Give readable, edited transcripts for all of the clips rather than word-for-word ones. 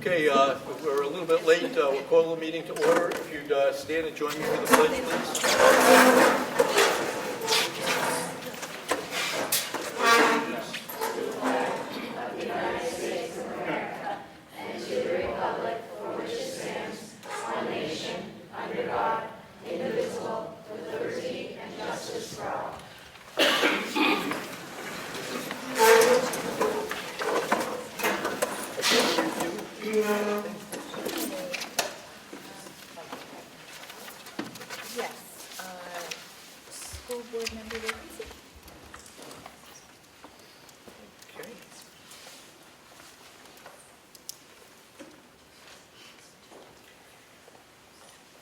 Okay, we're a little bit late. We'll call the meeting to order. If you'd stand and join me for the pledge, please. School board member vacancy. Okay.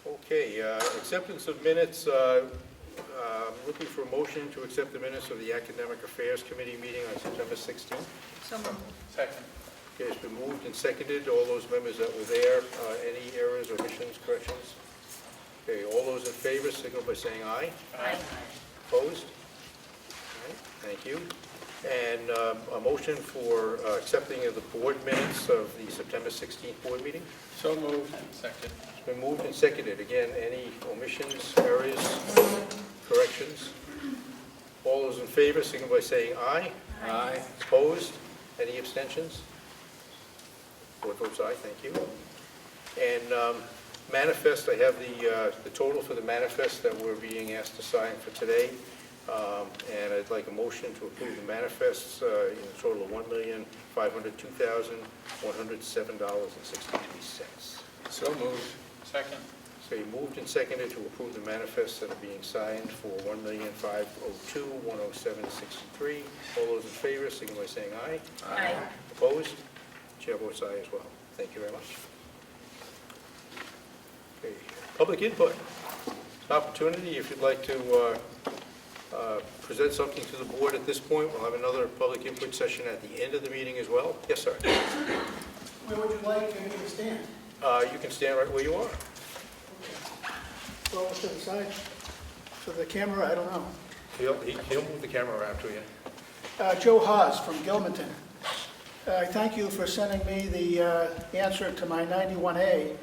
Okay, acceptance of minutes. Looking for a motion to accept the minutes of the Academic Affairs Committee meeting on September 16th. So moved. Second. Okay, it's been moved and seconded. All those members that were there, any errors, omissions, corrections? Okay, all those in favor signal by saying aye. Aye. Opposed? All right, thank you. And a motion for accepting of the board minutes of the September 16th board meeting. So moved. Second. It's been moved and seconded. Again, any omissions, errors, corrections? All those in favor signal by saying aye. Aye. Opposed? Any abstentions? Board votes aye, thank you. And manifest, I have the total for the manifest that we're being asked to sign for today. And I'd like a motion to approve the manifests in a total of $1,502,107.63. So moved. Second. So you moved and seconded to approve the manifests that are being signed for $1,502,107.63. All those in favor, signal by saying aye. Aye. Opposed? Chair votes aye as well. Thank you very much. Okay. Public input. Opportunity, if you'd like to present something to the board at this point. We'll have another public input session at the end of the meeting as well. Yes, sir. Where would you like me to stand? You can stand right where you are. Well, to the side, to the camera, I don't know. He'll move the camera around to you. Joe Haas from Gilmanton. I thank you for sending me the answer to my 91A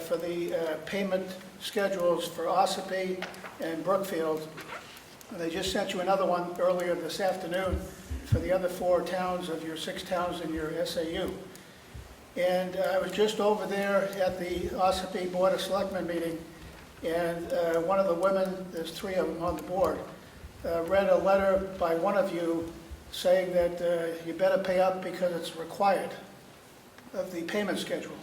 for the payment schedules for Ossipee and Brookfield. And they just sent you another one earlier this afternoon for the other 4 towns of your 6 towns in your SAU. And I was just over there at the Ossipee Board of Selectmen meeting, and one of the women, there's 3 of them on the board, read a letter by one of you saying that you better pay up because it's required of the payment schedule.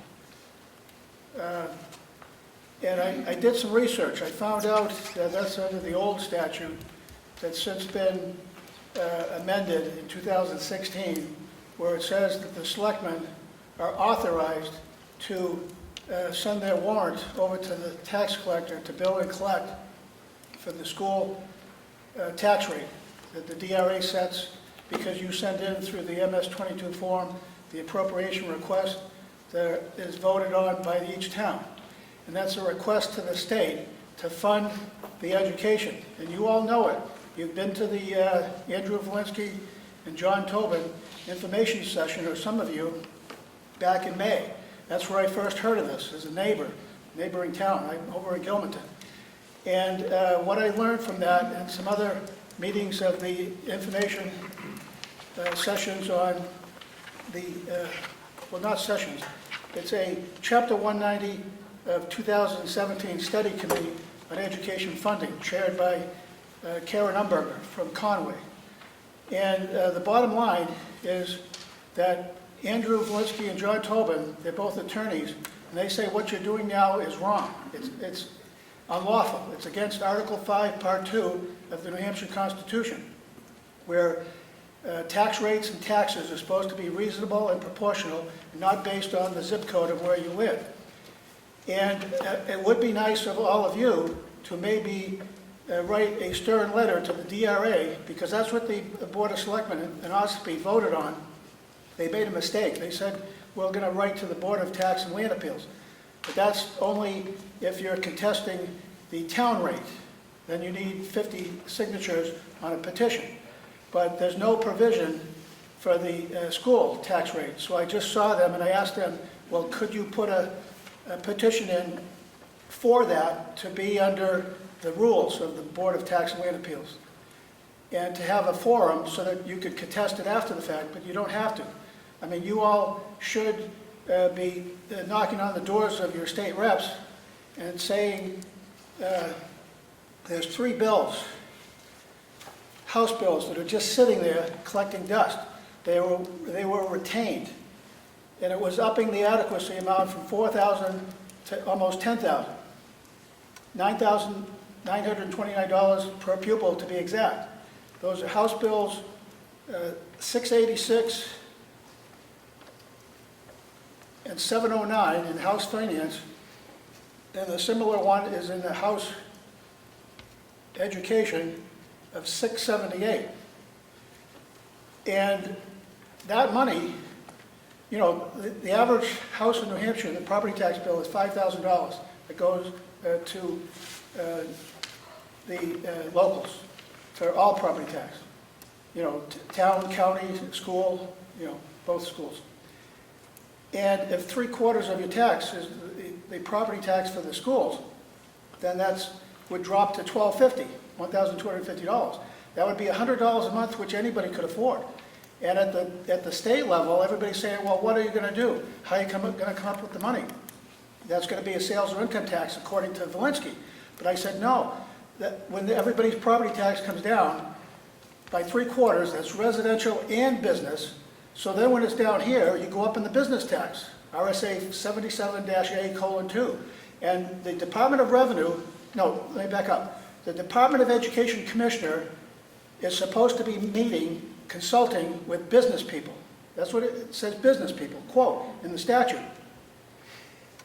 And I did some research. I found out that that's under the old statute that's since been amended in 2016, where it says that the selectmen are authorized to send their warrant over to the tax collector to bill and collect for the school tax rate that the DRA sets, because you send in through the MS-22 form the appropriation request that is voted on by each town. And that's a request to the state to fund the education. And you all know it. You've been to the Andrew Valinsky and John Tobin information session, or some of you, back in May. That's where I first heard of this, as a neighboring town. I'm over in Gilmanton. And what I learned from that and some other meetings of the information sessions on the, well, not sessions, it's a Chapter 190 of 2017 Study Committee on Education Funding, chaired by Katheryn from Conway. And the bottom line is that Andrew Valinsky and John Tobin, they're both attorneys, and they say what you're doing now is wrong. It's unlawful. It's against Article 5, Part 2 of the New Hampshire Constitution, where tax rates and taxes are supposed to be reasonable and proportional, and not based on the zip code of where you live. And it would be nice of all of you to maybe write a stern letter to the DRA, because that's what the Board of Selectmen in Ossipee voted on. They made a mistake. They said, we're going to write to the Board of Tax and Land Appeals. But that's only if you're contesting the town rate. Then you need 50 signatures on a petition. But there's no provision for the school tax rate. So I just saw them and I asked them, well, could you put a petition in for that to be under the rules of the Board of Tax and Land Appeals? And to have a forum so that you could contest it after the fact, but you don't have to. I mean, you all should be knocking on the doors of your state reps and saying, there's 3 bills, House bills, that are just sitting there collecting dust. They were retained, and it was upping the adequacy amount from 4,000 to almost 10,000. $9,929 per pupil to be exact. Those are House bills 686 and 709 in House Finance, and a similar one is in the House Education of 678. And that money, you know, the average house in New Hampshire, the property tax bill is $5,000. It goes to the locals for all property tax. You know, town, county, school, you know, both schools. And if 3/4 of your tax is the property tax for the schools, then that's would drop to $1,250, $1,250. That would be $100 a month, which anybody could afford. And at the state level, everybody's saying, well, what are you going to do? How are you going to come up with the money? That's going to be a sales or income tax, according to Valinsky. But I said, no, that when everybody's property tax comes down by 3/4, that's residential and business. So then when it's down here, you go up in the business tax, RSA 77-A:2. And the Department of Revenue, no, let me back up. The Department of Education Commissioner is supposed to be meeting, consulting with business people. That's what it says, business people, quote, in the statute.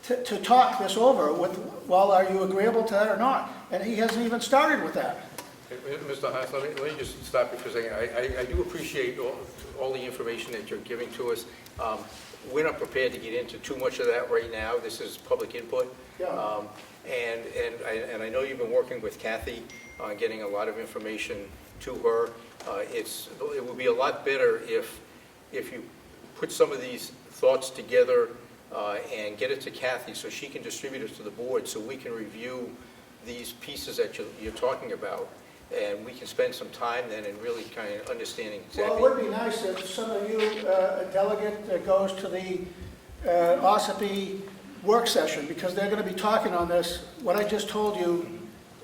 To talk this over with, well, are you agreeable to that or not? And he hasn't even started with that. Mr. Hines, let me just stop you for a second. I do appreciate all the information that you're giving to us. We're not prepared to get into too much of that right now. This is public input. Yeah. And I know you've been working with Kathy on getting a lot of information to her. It would be a lot better if you put some of these thoughts together and get it to Kathy so she can distribute it to the board so we can review these pieces that you're talking about, and we can spend some time then in really kind of understanding exactly. Well, it would be nice if some of you, a delegate that goes to the OSIP work session, because they're going to be talking on this. What I just told you,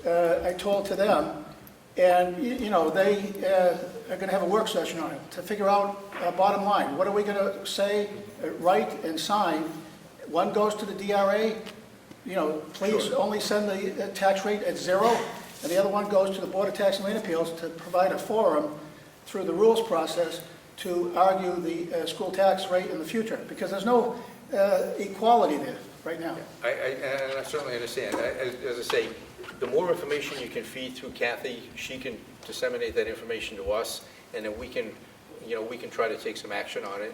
I told to them, and you know, they are going to have a work session on it to figure out bottom line. What are we going to say, write, and sign? One goes to the DRA, you know, please Sure. only send the tax rate at 0, and the other one goes to the Board of Tax and Land Appeals to provide a forum through the rules process to argue the school tax rate in the future, because there's no equality there right now. And I certainly understand. As I say, the more information you can feed through Kathy, she can disseminate that information to us, and then we can, you know, we can try to take some action on it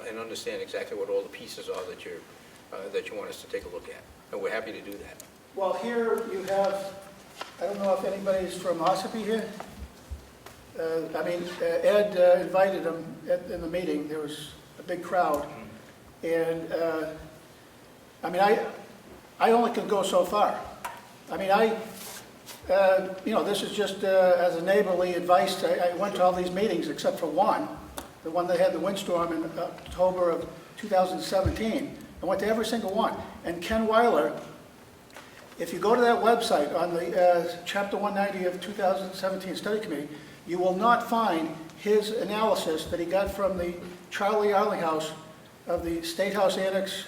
and understand exactly what all the pieces are that you want us to take a look at. And we're happy to do that. Well, here you have, I don't know if anybody's from OSIP here. Ed invited them in the meeting. There was a big crowd. And, I only could go so far. This is just as a neighborly advice. I went to all these meetings except for one, the one that had the windstorm in October of 2017. I went to every single one. And Ken Weiler, if you go to that website on the Chapter 190 of 2017 Study Committee, you will not find his analysis that he got from the Charlie Arlinghouse of the State House Annex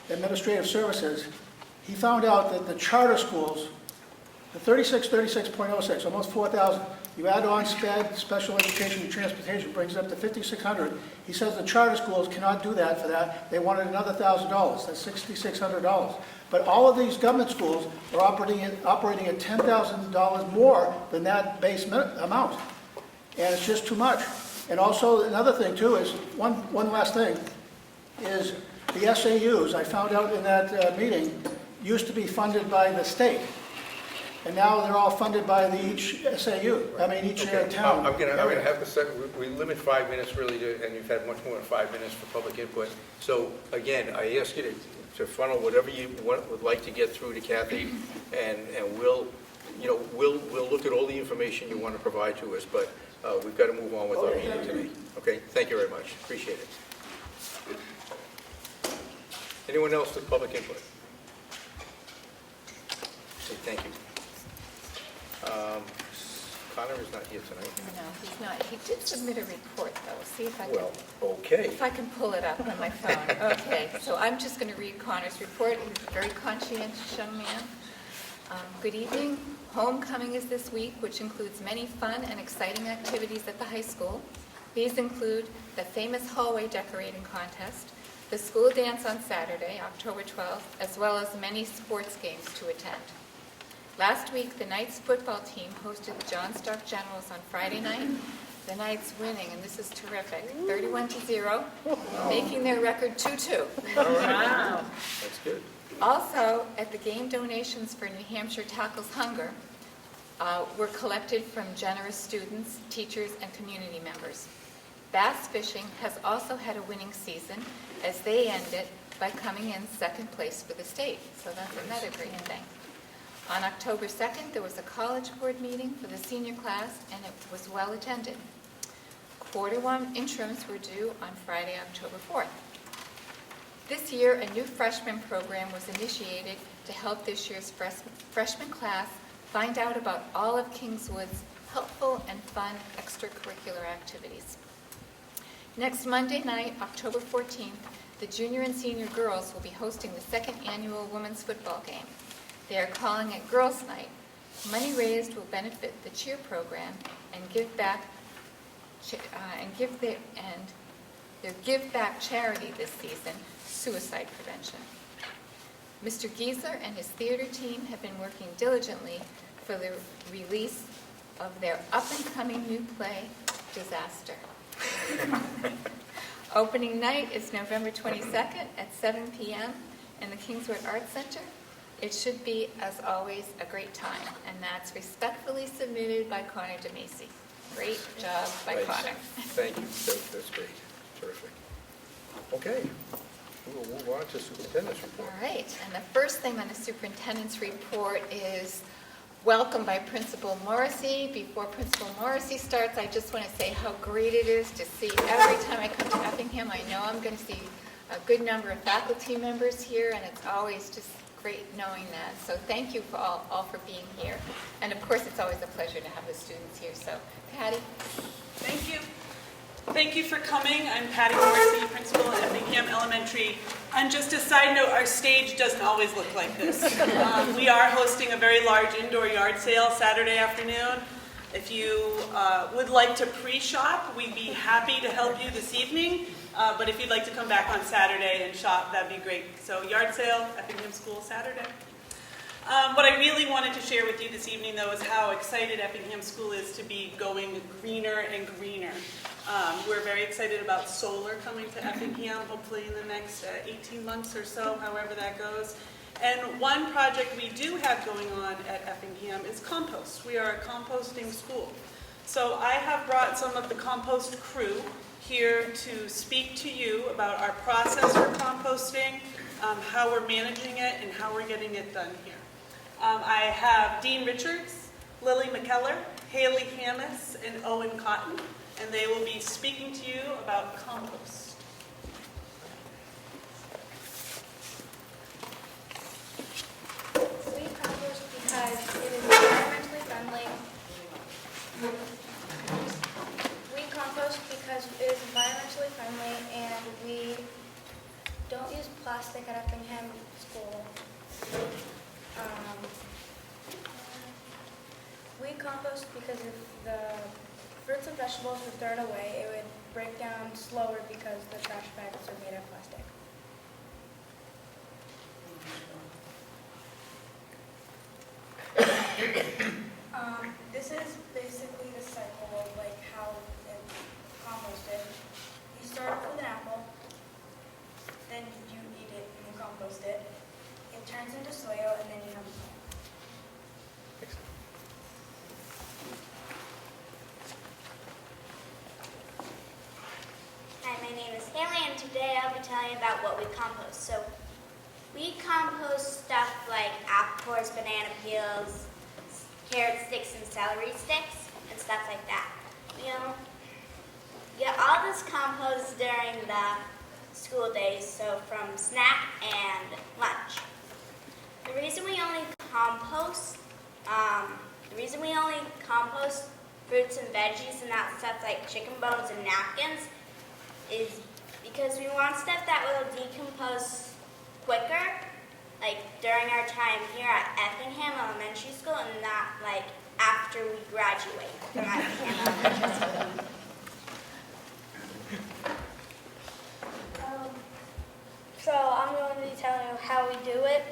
Administrative Services. He found out that the charter schools, the 3636.06, almost 4,000, you add on SPED, special education and transportation, brings it up to 5,600. He says the charter schools cannot do that for that. They wanted another $1,000. That's $6,600. But all of these government schools are operating at $10,000 more than that base amount. And it's just too much. And also another thing too is, one last thing, is the SAUs, I found out in that meeting, used to be funded by the state. and now they're all funded by each SAU, each Okay, town. I'm gonna have to set, we limit 5 minutes really to, and you've had much more than 5 minutes for public input. So again, I ask you to funnel whatever you would like to get through to Kathy, and we'll look at all the information you want to provide to us, but we've got to move on with our meeting today. Okay, thank you very much, appreciate it. Anyone else with public input? Okay, thank you. Connor is not here tonight. No, he's not. He did submit a report, though. See if I can, Well, okay. if I can pull it up on my phone. Okay, so I'm just going to read Connor's report. He's a very conscientious young man. Good evening. Homecoming is this week, which includes many fun and exciting activities at the high school. These include the famous hallway decorating contest, the school dance on Saturday, October 12th, as well as many sports games to attend. Last week, the Knights football team hosted the John Stark Generals on Friday night. The Knights winning, and this is terrific, 31-0, making their record 2-2. Wow. That's good. Also, at the game, donations for New Hampshire Tackles Hunger were collected from generous students, teachers, and community members. Bass fishing has also had a winning season as they ended by coming in second place for the state. So that's another great thing. On October 2nd, there was a college board meeting for the senior class, and it was well attended. Quarter 1 interims were due on Friday, October 4th. This year, a new freshman program was initiated to help this year's freshman class find out about all of Kingswood's helpful and fun extracurricular activities. Next Monday night, October 14th, the junior and senior girls will be hosting the second annual women's football game. They are calling it Girls' Night. Money raised will benefit the cheer program and give back their give back charity this season, suicide prevention. Mr. Gieser and his theater team have been working diligently for the release of their up-and-coming new play, Disaster. Opening night is November 22nd at 7 p.m. in the Kingswood Arts Center. It should be, as always, a great time, and that's respectfully submitted by Connor DeMacy. Great job by Right. Connor. Thank you. That's great. Terrific. Okay. We will move on to superintendent's report. All right, and the first thing on the superintendent's report is welcome by Principal Morrissey. Before Principal Morrissey starts, I just want to say how great it is to see every time I come to Effingham. I know I'm going to see a good number of faculty members here, and it's always just great knowing that. So thank you for all for being here. And of course, it's always a pleasure to have the students here. So Patty. Thank you. Thank you for coming. I'm Patty Morrissey, principal at Effingham Elementary. And just a side note, our stage doesn't always look like this. We are hosting a very large indoor yard sale Saturday afternoon. If you would like to pre-shop, we'd be happy to help you this evening. But if you'd like to come back on Saturday and shop, that'd be great. So yard sale, Effingham School Saturday. What I really wanted to share with you this evening, though, is how excited Effingham School is to be going greener and greener. We're very excited about solar coming to Effingham, hopefully in the next 18 months or so, however that goes. And one project we do have going on at Effingham is compost. We are a composting school. So I have brought some of the compost crew here to speak to you about our process for composting, how we're managing it, and how we're getting it done here. I have Dean Richards, Lily McKellar, Haley Hammis, and Owen Cotton, and they will be speaking to you about compost. We compost because it is environmentally friendly. We compost because it is environmentally friendly, and we don't use plastic at Effingham School. We compost because if the fruits and vegetables were thrown away, it would break down slower because the trash bags are made of plastic. This is basically the cycle of like how it's composted. You start off with an apple, then you eat it and you compost it. It turns into soil, and then you have soil. Hi, my name is Haley, and today I'll be telling you about what we compost. So, we compost stuff like apple cores, banana peels, carrot sticks, and celery sticks, and stuff like that. Get all this compost during the school days, so from snack and lunch. The reason we only compost fruits and veggies and that stuff like chicken bones and napkins is because we want stuff that will decompose quicker, like during our time here at Effingham Elementary School, and not like after we graduate from Effingham Elementary School. So I'm going to be telling you how we do it.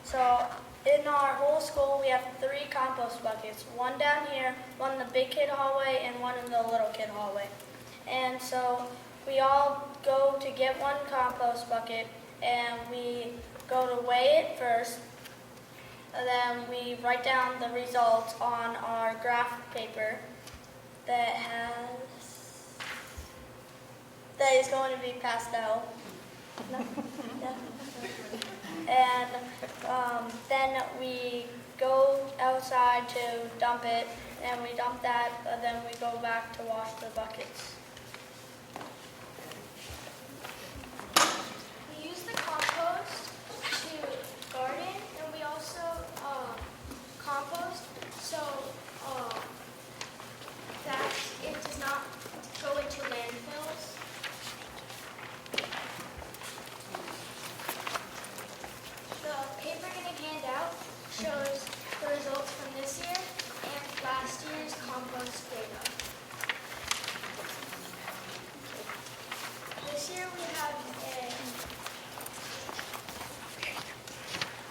So in our whole school, we have 3 compost buckets. One down here, one in the big kid hallway, and one in the little kid hallway. And so we all go to get one compost bucket, and we go to weigh it first. And then we write down the results on our graph paper that is going to be passed out. No? Yeah. And then we go outside to dump it, and we dump that, and then we go back to wash the buckets. We use the compost to garden, and we also compost so that it does not go into landfills. The paper I'm going to hand out shows the results from this year and last year's compost data. This year we have a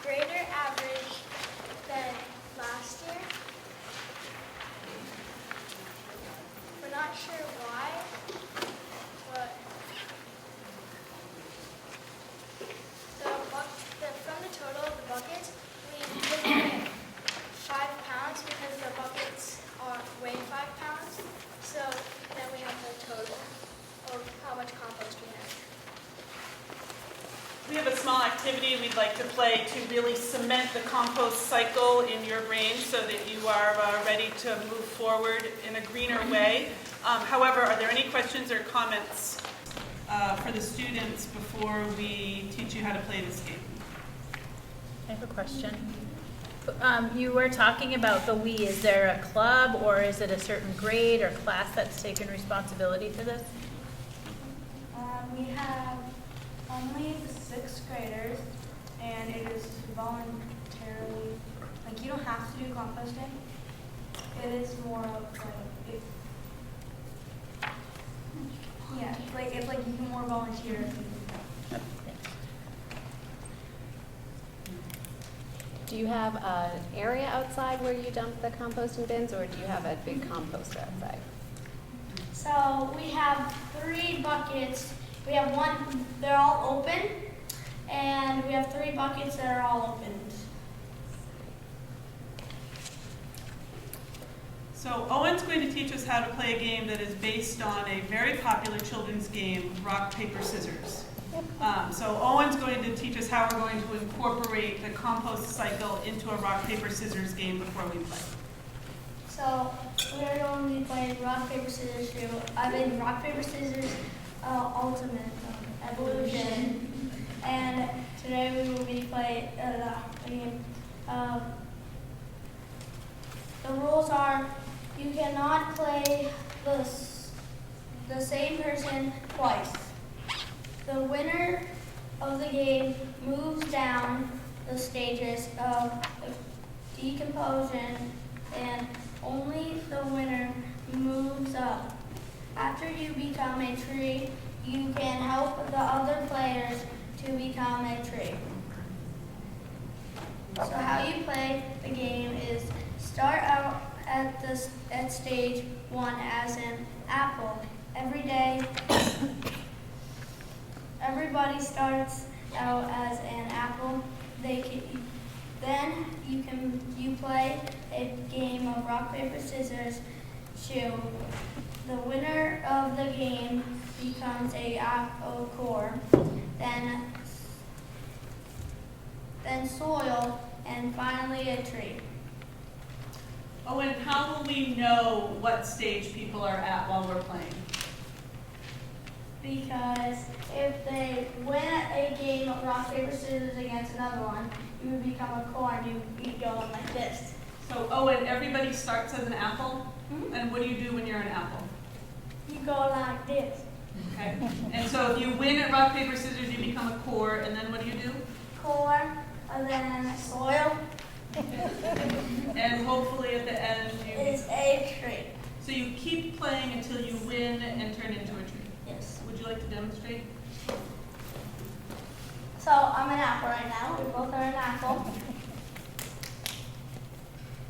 greater average than last year. We're not sure why, but from the total of the buckets, we get 5 pounds because the buckets weigh 5 pounds. So then we have the total of how much compost we have. We have a small activity we'd like to play to really cement the compost cycle in your brain so that you are ready to move forward in a greener way. However, are there any questions or comments for the students before we teach you how to play this game? I have a question. You were talking about the we. Is there a club or is it a certain grade or class that's taken responsibility for this? We have only the 6th graders, and it is voluntarily, like you don't have to do composting. It is more of like, if like you can more volunteer. Do you have an area outside where you dump the composting bins, or do you have a big composter outside? So we have 3 buckets. We have one, they're all open, and we have 3 buckets that are all opened. So Owen's going to teach us how to play a game that is based on a very popular children's game, rock, paper, scissors. So Owen's going to teach us how we're going to incorporate the compost cycle into a rock, paper, scissors game before we play. So we're going to be playing rock, paper, scissors. I mean rock, paper, scissors, ultimate evolution. And today we will be playing the game. The rules are you cannot play the same person twice. The winner of the game moves down the stages of decomposition, and only the winner moves up. After you become a tree, you can help the other players to become a tree. So how you play the game is start out at stage 1 as an apple. Every day, everybody starts out as an apple. Then you play a game of rock, paper, scissors, shoe. The winner of the game becomes a apple core, then soil, and finally a tree. Oh, and how will we know what stage people are at while we're playing? Because if they win a game of rock, paper, scissors against another one, you would become a core and you go on like this. So, oh, and everybody starts as an apple? Mhm. And what do you do when you're an apple? You go like this. Okay. And so if you win at rock, paper, scissors, you become a core, and then what do you do? Core, and then soil And hopefully at the end is a tree. So you keep playing until you win and turn into a tree. Yes. Would you like to demonstrate? So I'm an apple right now. We both are an apple.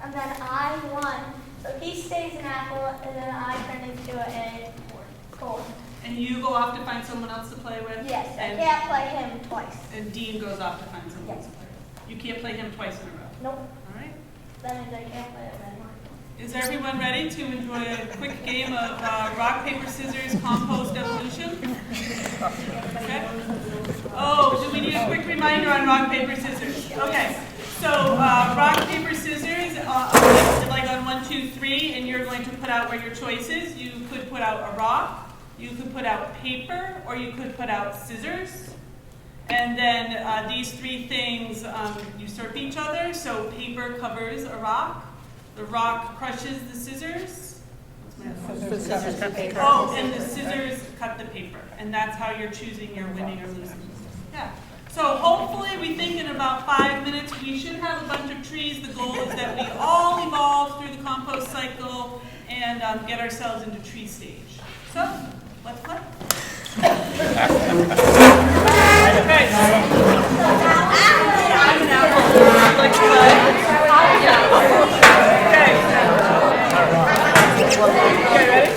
And then I won. So he stays an apple, and then I turn into a core. And you go off to find someone else to play with? Yes, I And, can't play him twice. and Dean goes off to find someone else Yes. to play with. You can't play him twice in a row. Nope. All right. That means I can't play him anymore. Is everyone ready to enjoy a quick game of rock, paper, scissors, compost, evolution? Okay. Oh, do we need a quick reminder on rock, paper, scissors? Okay. So rock, paper, scissors, like on 1, 2, 3, and you're going to put out where your choice is. You could put out a rock, you could put out paper, or you could put out scissors. And then these three things usurp each other. So paper covers a rock, the rock crushes the scissors. Oh, and the scissors cut the paper. And that's how you're choosing your winning or losing. Yeah. So hopefully we think in about 5 minutes we should have a bunch of trees. The goal is that we all evolve through the compost cycle and get ourselves into tree stage. So, let's play. Okay. Like to play? Okay. Okay, ready?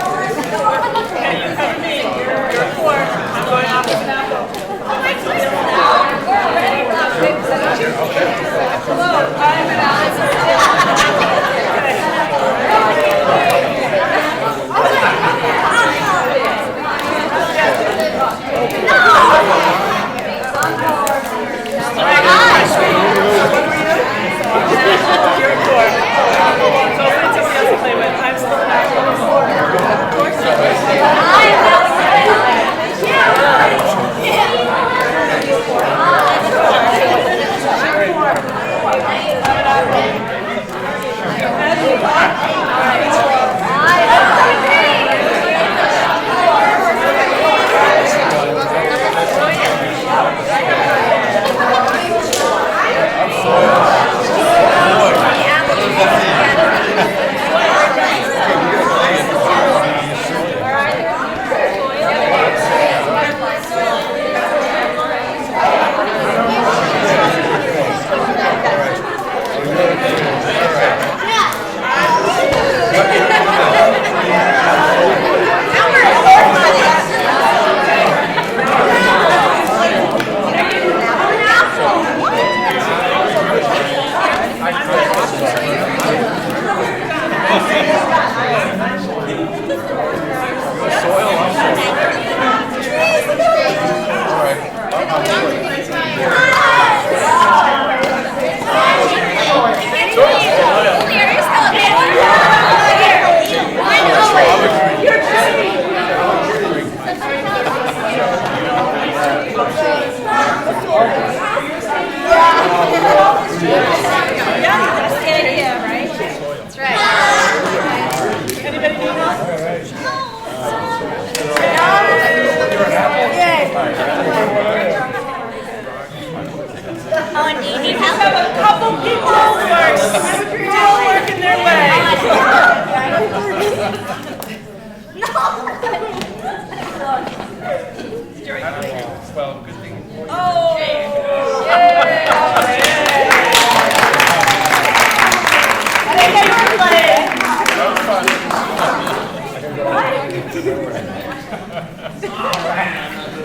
Okay, you cover me. You're a core. I'm going off as an apple. Hello, I'm an apple. You're a core. So it's somebody else to play with. I'm still an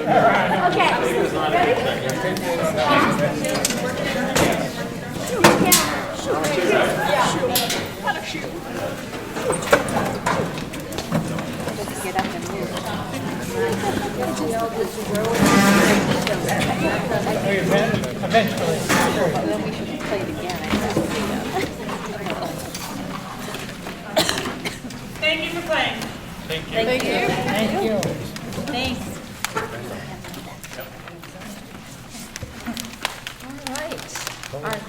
All right. Eventually. Then we should play it again. Thank you for playing. Thank you. Thank you. Thank you. Thanks. All right. Our-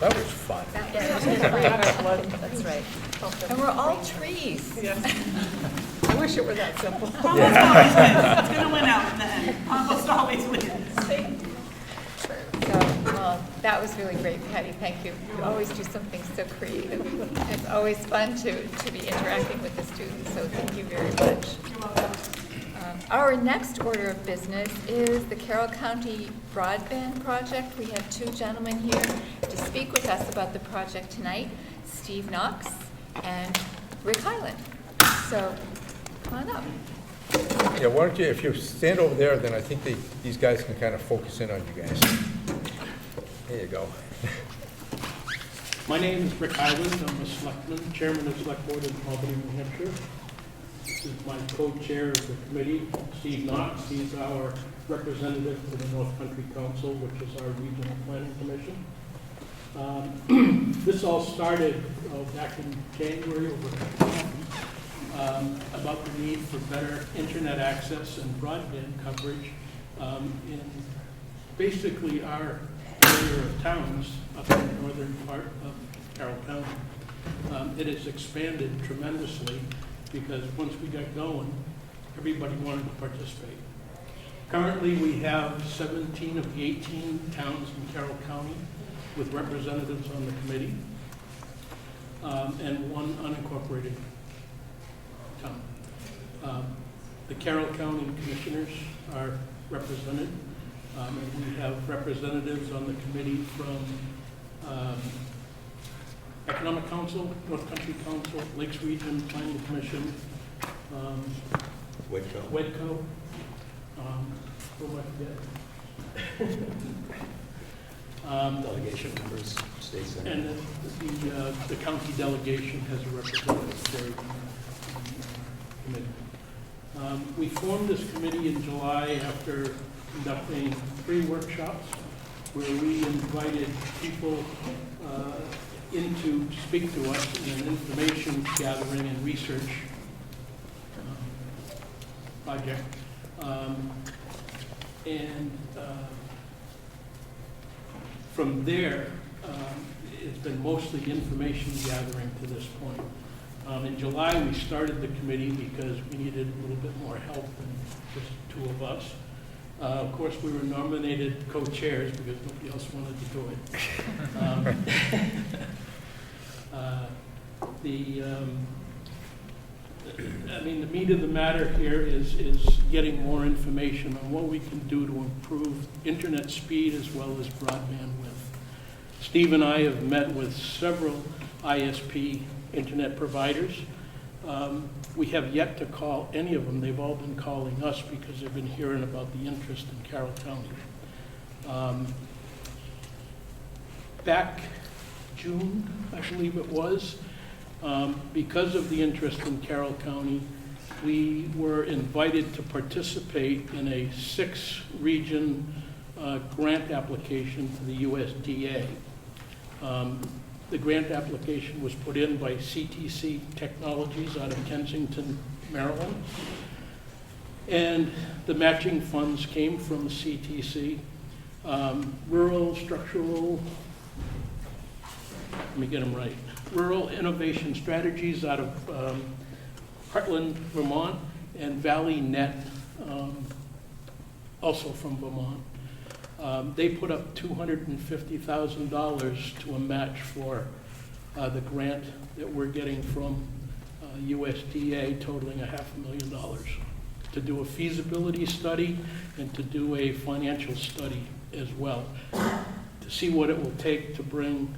That was fun. That's right. And we're all trees. I wish it were that simple. Compost always wins. It's gonna win out in the end. Compost always wins. So, well, that was really great, Patty, thank you. You always do something so creative. It's always fun to be interacting with the students, so thank you very much. You're welcome. Our next order of business is the Carroll County Broadband Project. We have two gentlemen here to speak with us about the project tonight, Steve Knox and Rick Hyland. So, come on up. Yeah, why don't you, if you stand over there, then I think these guys can kind of focus in on you guys. There you go. My name is Rick Hyland. I'm a selectman, chairman of the select board in Albany, New Hampshire. This is my co-chair of the committee, Steve Knox. He's our representative to the North Country Council, which is our regional planning commission. This all started back in January about the need for better internet access and broadband coverage in basically our area of towns up in the northern part of Carroll County. It has expanded tremendously because once we got going, everybody wanted to participate. Currently, we have 17 of the 18 towns in Carroll County with representatives on the committee and one unincorporated town. The Carroll County Commissioners are represented, and we have representatives on the committee from Economic Council, North Country Council, Lakes Region Planning Commission, Wedco. Who am I forgetting? Delegation members, Stacy. And the county delegation has a representative there. Committee. We formed this committee in July after conducting 3 workshops where we invited people in to speak to us in an information gathering and research project. From there, it's been mostly information gathering to this point. In July, we started the committee because we needed a little bit more help than just 2 of us. Of course, we were nominated co-chairs because nobody else wanted to do it. The meat of the matter here is getting more information on what we can do to improve internet speed as well as broadband width. Steve and I have met with several ISP internet providers. We have yet to call any of them. They've all been calling us because they've been hearing about the interest in Carroll County. Back June, I believe it was, because of the interest in Carroll County, we were invited to participate in a 6-region grant application to the USDA. The grant application was put in by CTC Technologies out of Kensington, Maryland. And the matching funds came from CTC. Rural Structural, let me get them right. Rural Innovation Strategies out of Heartland, Vermont, and Valley Net, also from Vermont. They put up $250,000 to a match for the grant that we're getting from USDA, totaling $500,000, to do a feasibility study and to do a financial study as well, to see what it will take to bring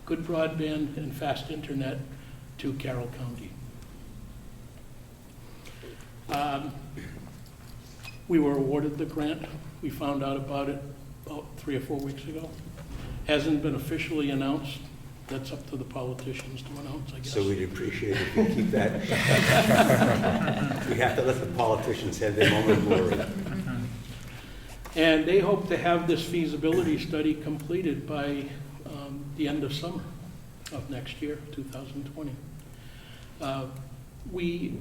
good broadband and fast internet to Carroll County. We were awarded the grant. We found out about it about 3 or 4 weeks ago. Hasn't been officially announced that's up to the politicians to announce, I guess. So we'd appreciate if you keep that. We have to let the politicians have their moment of glory. And they hope to have this feasibility study completed by the end of summer of next year, 2020. We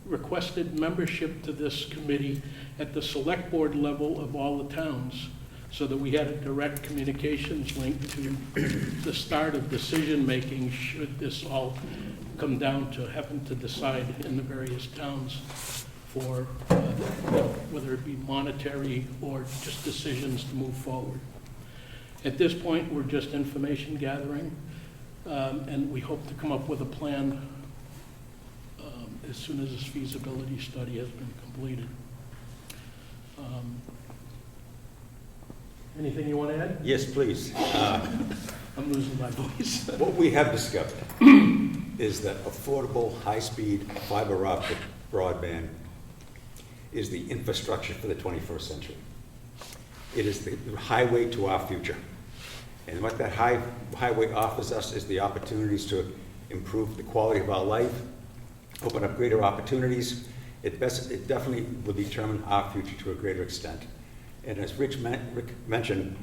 requested membership to this committee at the select board level of all the towns so that we had a direct communications link to the start of decision-making should this all come down to having to decide in the various towns for whether it be monetary or just decisions to move forward. At this point, we're just information gathering, and we hope to come up with a plan as soon as this feasibility study has been completed. Anything you want to add? Yes, please. I'm losing my voice. What we have discovered is that affordable, high-speed fiber optic broadband is the infrastructure for the 21st century. It is the highway to our future. And what that highway offers us is the opportunities to improve the quality of our life, open up greater opportunities. It definitely will determine our future to a greater extent. And as Rick mentioned,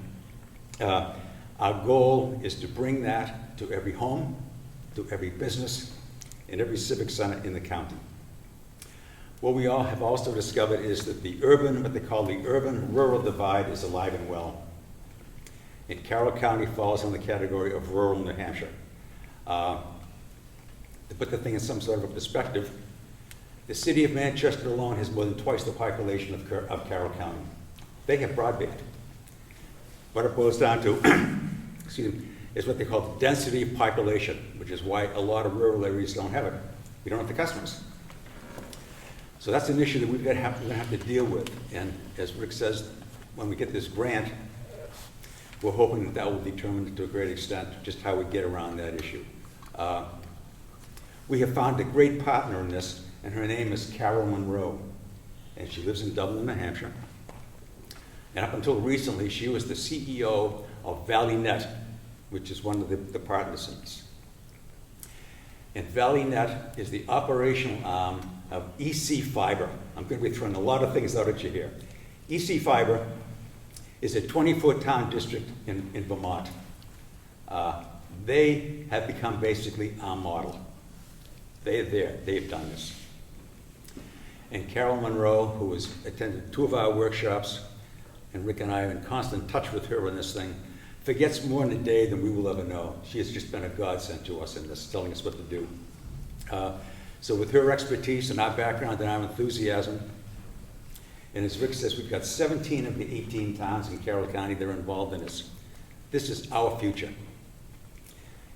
our goal is to bring that to every home, to every business, and every civic center in the county. What we all have also discovered is that the urban, what they call the urban-rural divide is alive and well. And Carroll County falls in the category of rural New Hampshire. To put the thing in some sort of a perspective, the city of Manchester alone has more than twice the population of Carroll County. They have broadband. What it boils down to, excuse me, is what they call the density of population, which is why a lot of rural areas don't have it. We don't have the customers. So that's an issue that we're going to have to deal with. And as Rick says, when we get this grant, we're hoping that that will determine to a great extent just how we get around that issue. We have found a great partner in this, and her name is Carol Monroe, and she lives in Dublin, New Hampshire. And up until recently, she was the CEO of ValleyNet, which is one of the partners in this. And ValleyNet is the operational arm of EC Fiber. I'm going to be throwing a lot of things out at you here. EC Fiber is a 24-town district in Vermont. They have become basically our model. They are there. They have done this. And Carol Monroe, who has attended 2 of our workshops, and Rick and I are in constant touch with her on this thing, forgets more in a day than we will ever know. She has just been a godsend to us in this, telling us what to do. So with her expertise and our background and our enthusiasm, and as Rick says, we've got 17 of the 18 towns in Carroll County that are involved in this. This is our future.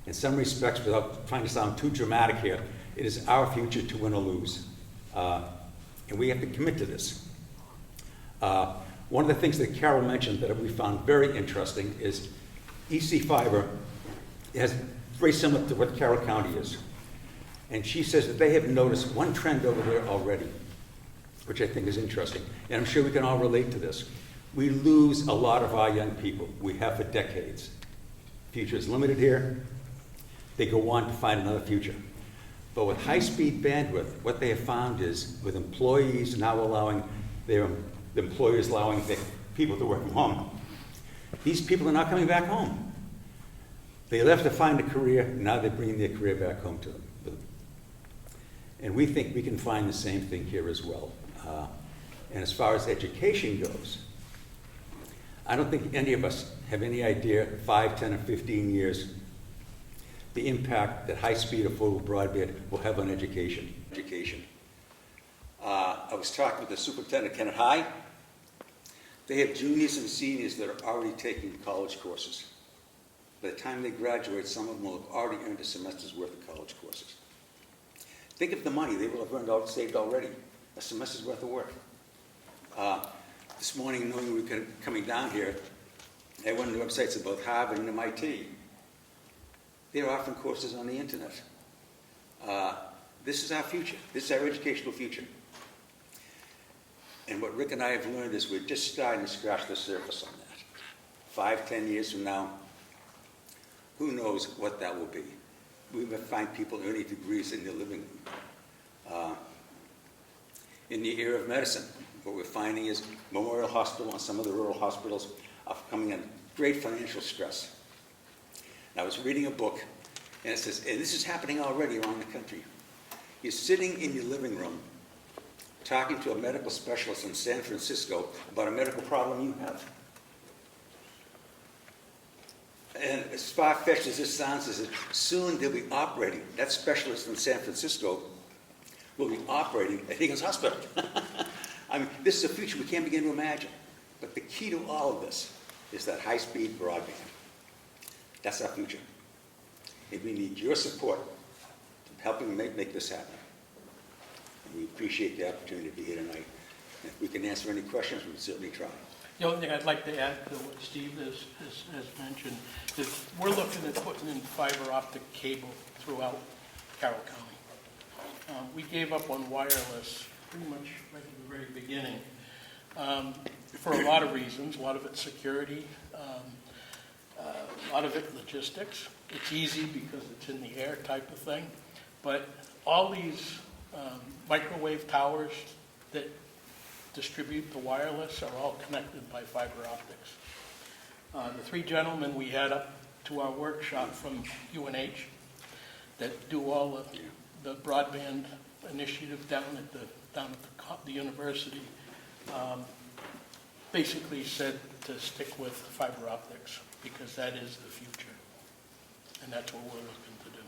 In some respects, without trying to sound too dramatic here, it is our future to win or lose. And we have to commit to this. One of the things that Carol mentioned that we found very interesting is EC Fiber is very similar to what Carroll County is. And she says that they have noticed one trend over there already, which I think is interesting. And I'm sure we can all relate to this. We lose a lot of our young people. We have for decades. Future is limited here. They go on to find another future. But with high-speed bandwidth, what they have found is with employees now allowing the employers allowing the people to work from home, these people are not coming back home. They left to find a career, now they're bringing their career back home to them. And we think we can find the same thing here as well. And as far as education goes, I don't think any of us have any idea 5, 10, or 15 years the impact that high-speed affordable broadband will have on education. I was talking with the superintendent, Kenneth High. They have juniors and seniors that are already taking college courses. By the time they graduate, some of them will have already earned a semester's worth of college courses. Think of the money they will have saved already, a semester's worth of work. This morning, knowing we were coming down here, I went on the websites of both Harvard and MIT. They're offering courses on the internet. This is our future. This is our educational future. And what Rick and I have learned is we're just starting to scratch the surface on that. 5, 10 years from now, who knows what that will be. We may find people earning degrees in their living room. In the area of medicine, what we're finding is Memorial Hospital and some of the rural hospitals are coming under great financial stress. And I was reading a book, and it says, and this is happening already around the country. You're sitting in your living room talking to a medical specialist in San Francisco about a medical problem you have. And as far-fetched as this sounds, is that soon they'll be operating, that specialist in San Francisco will be operating at Higgins Hospital. I mean, this is a future we can't begin to imagine. But the key to all of this is that high-speed broadband. That's our future. And we need your support in helping make this happen. And we appreciate the opportunity to be here tonight. And if we can answer any questions, we'll certainly try. The only thing I'd like to add to what Steve has mentioned is we're looking at putting in fiber optic cable throughout Carroll County. We gave up on wireless pretty much right at the very beginning for a lot of reasons. A lot of it security, a lot of it logistics. It's easy because it's in the air type of thing. But all these microwave towers that distribute the wireless are all connected by fiber optics. The three gentlemen we had up to our workshop from UNH that do all the broadband initiative down at the university basically said to stick with fiber optics because that is the future, and that's what we're looking to do.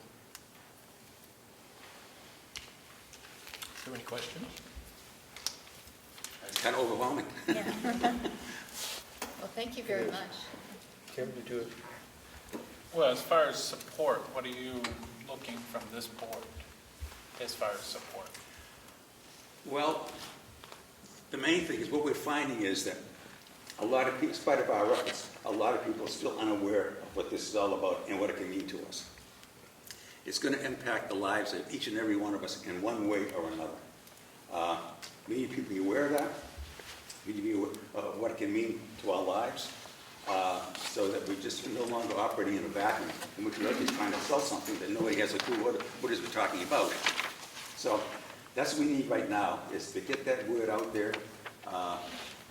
Is there any questions? It's kind of overwhelming. Well, thank you very much. Kim, did you? Well, as far as support, what are you looking from this board as far as support? Well, the main thing is what we're finding is that a lot of people, in spite of our efforts, a lot of people are still unaware of what this is all about and what it can mean to us. It's going to impact the lives of each and every one of us in one way or another. We need people to be aware of that. We need to be aware of what it can mean to our lives so that we just no longer operating in a vacuum in which we're just trying to sell something that nobody has a clue what it is we're talking about. So that's what we need right now, is to get that word out there,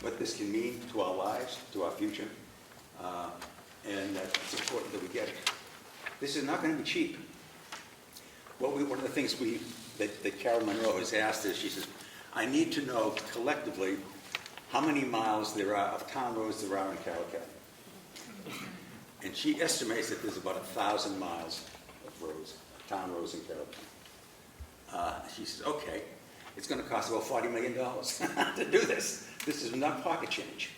what this can mean to our lives, to our future, and that it's important that we get it. This is not going to be cheap. One of the things that Carol Monroe has asked is, she says, I need to know collectively how many miles there are of town roads there are in Carroll County. And she estimates that there's about 1,000 miles of roads, town roads in Carroll County. She says, okay, it's going to cost about $40 million to do this. This is not pocket change.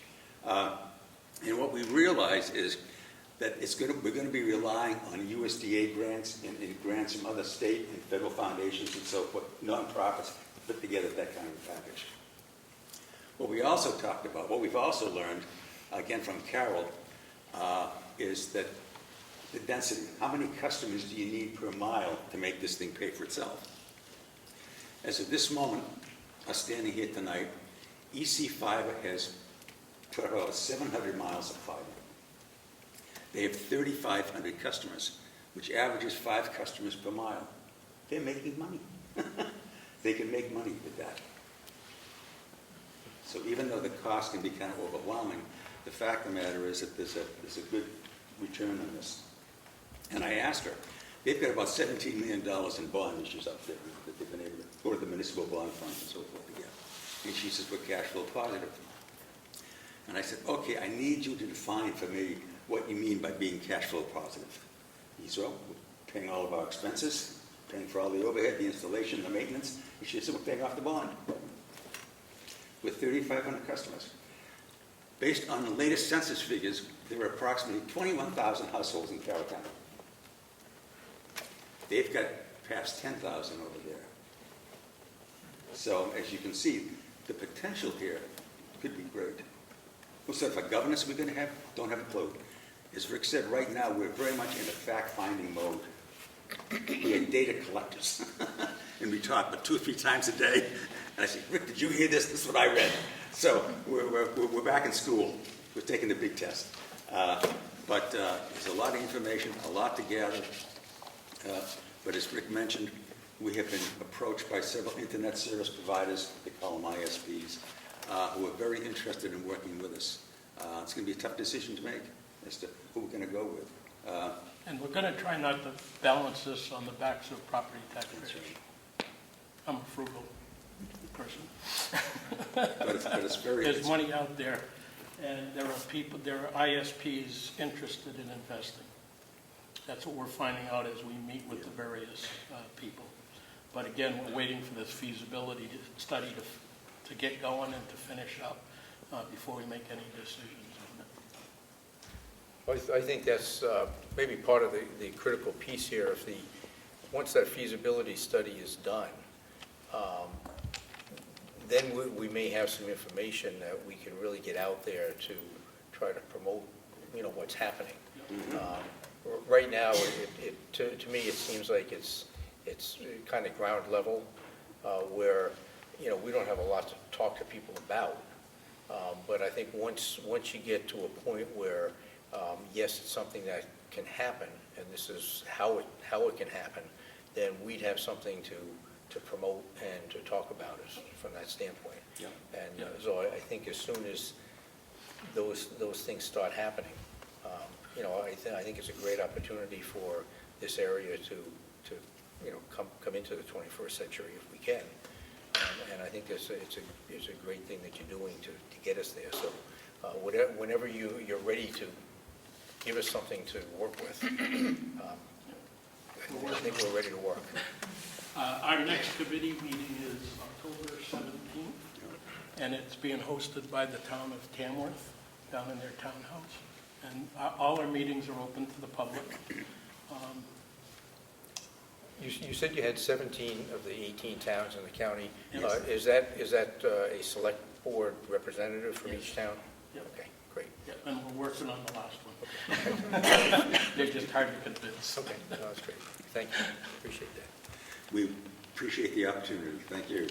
And what we realize is that we're going to be relying on USDA grants and grants from other state and federal foundations and so forth, nonprofits, to put together that kind of package. What we also talked about, what we've also learned, again from Carroll, is that the density. How many customers do you need per mile to make this thing pay for itself? As of this moment, us standing here tonight, EC Fiber has put about 700 miles of fiber. They have 3,500 customers, which averages 5 customers per mile. They're making money. They can make money with that. So even though the cost can be kind of overwhelming, the fact of the matter is that there's a good return on this. And I asked her, they've got about $17 million in bond issues up there that they've been able to go to the municipal bond funds and so forth to get. And she says, we're cash flow positive. And I said, okay, I need you to define for me what you mean by being cash flow positive. He said, well, we're paying all of our expenses, paying for all the overhead, the installation, the maintenance. And she said, we're paying off the bond with 3,500 customers. Based on the latest census figures, there are approximately 21,000 households in Carroll County. They've got past 10,000 over there. So as you can see, the potential here could be great. What sort of governance we're going to have? Don't have a clue. As Rick said, right now we're very much in a fact-finding mode. We are data collectors. And we talk about 2 or 3 times a day. And I say, Rick, did you hear this? This is what I read. So we're back in school. We're taking the big test. But there's a lot of information, a lot to gather. But as Rick mentioned, we have been approached by several internet service providers, they call them ISPs, who are very interested in working with us. It's going to be a tough decision to make as to who we're going to go with. And we're going to try not to balance this on the backs of property taxpayers. I'm a frugal person. But it's very... There's money out there, and there are ISPs interested in investing. That's what we're finding out as we meet with the various people. But again, we're waiting for this feasibility study to get going and to finish up before we make any decisions on it. I think that's maybe part of the critical piece here. Once that feasibility study is done, then we may have some information that we can really get out there to try to promote, what's happening. Right now, to me, it seems like it's kind of ground level, where we don't have a lot to talk to people about. But I think once you get to a point where yes, it's something that can happen, and this is how it can happen, then we'd have something to promote and to talk about it from that standpoint. Yeah. And so I think as soon as those things start happening, I think it's a great opportunity for this area to come into the 21st century if we can. And I think it's a great thing that you're doing to get us there. So whenever you're ready to give us something to work with, I think we're ready to work. Our next committee meeting is October 17th, and it's being hosted by the town of Tamworth down in their townhouse. And all our meetings are open to the public. You said you had 17 of the 18 towns in the county. Yes. Is that a select board representative from each town? Yep. Okay, great. Yeah, and we're working on the last one. They're just hard to convince. Okay, no, that's great. Thank you. Appreciate that. We appreciate the opportunity. Thank you.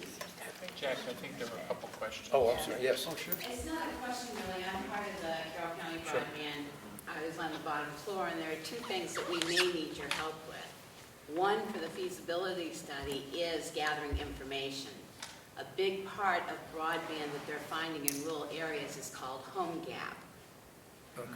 Jack, I think there were a couple questions. Oh, I'm sorry, yes. Oh, sure. It's not a question really, I'm part of the Carroll County Broadband. I was on the bottom floor, and there are two things that we may need your help with. One, for the feasibility study, is gathering information. A big part of broadband that they're finding in rural areas is called home gap,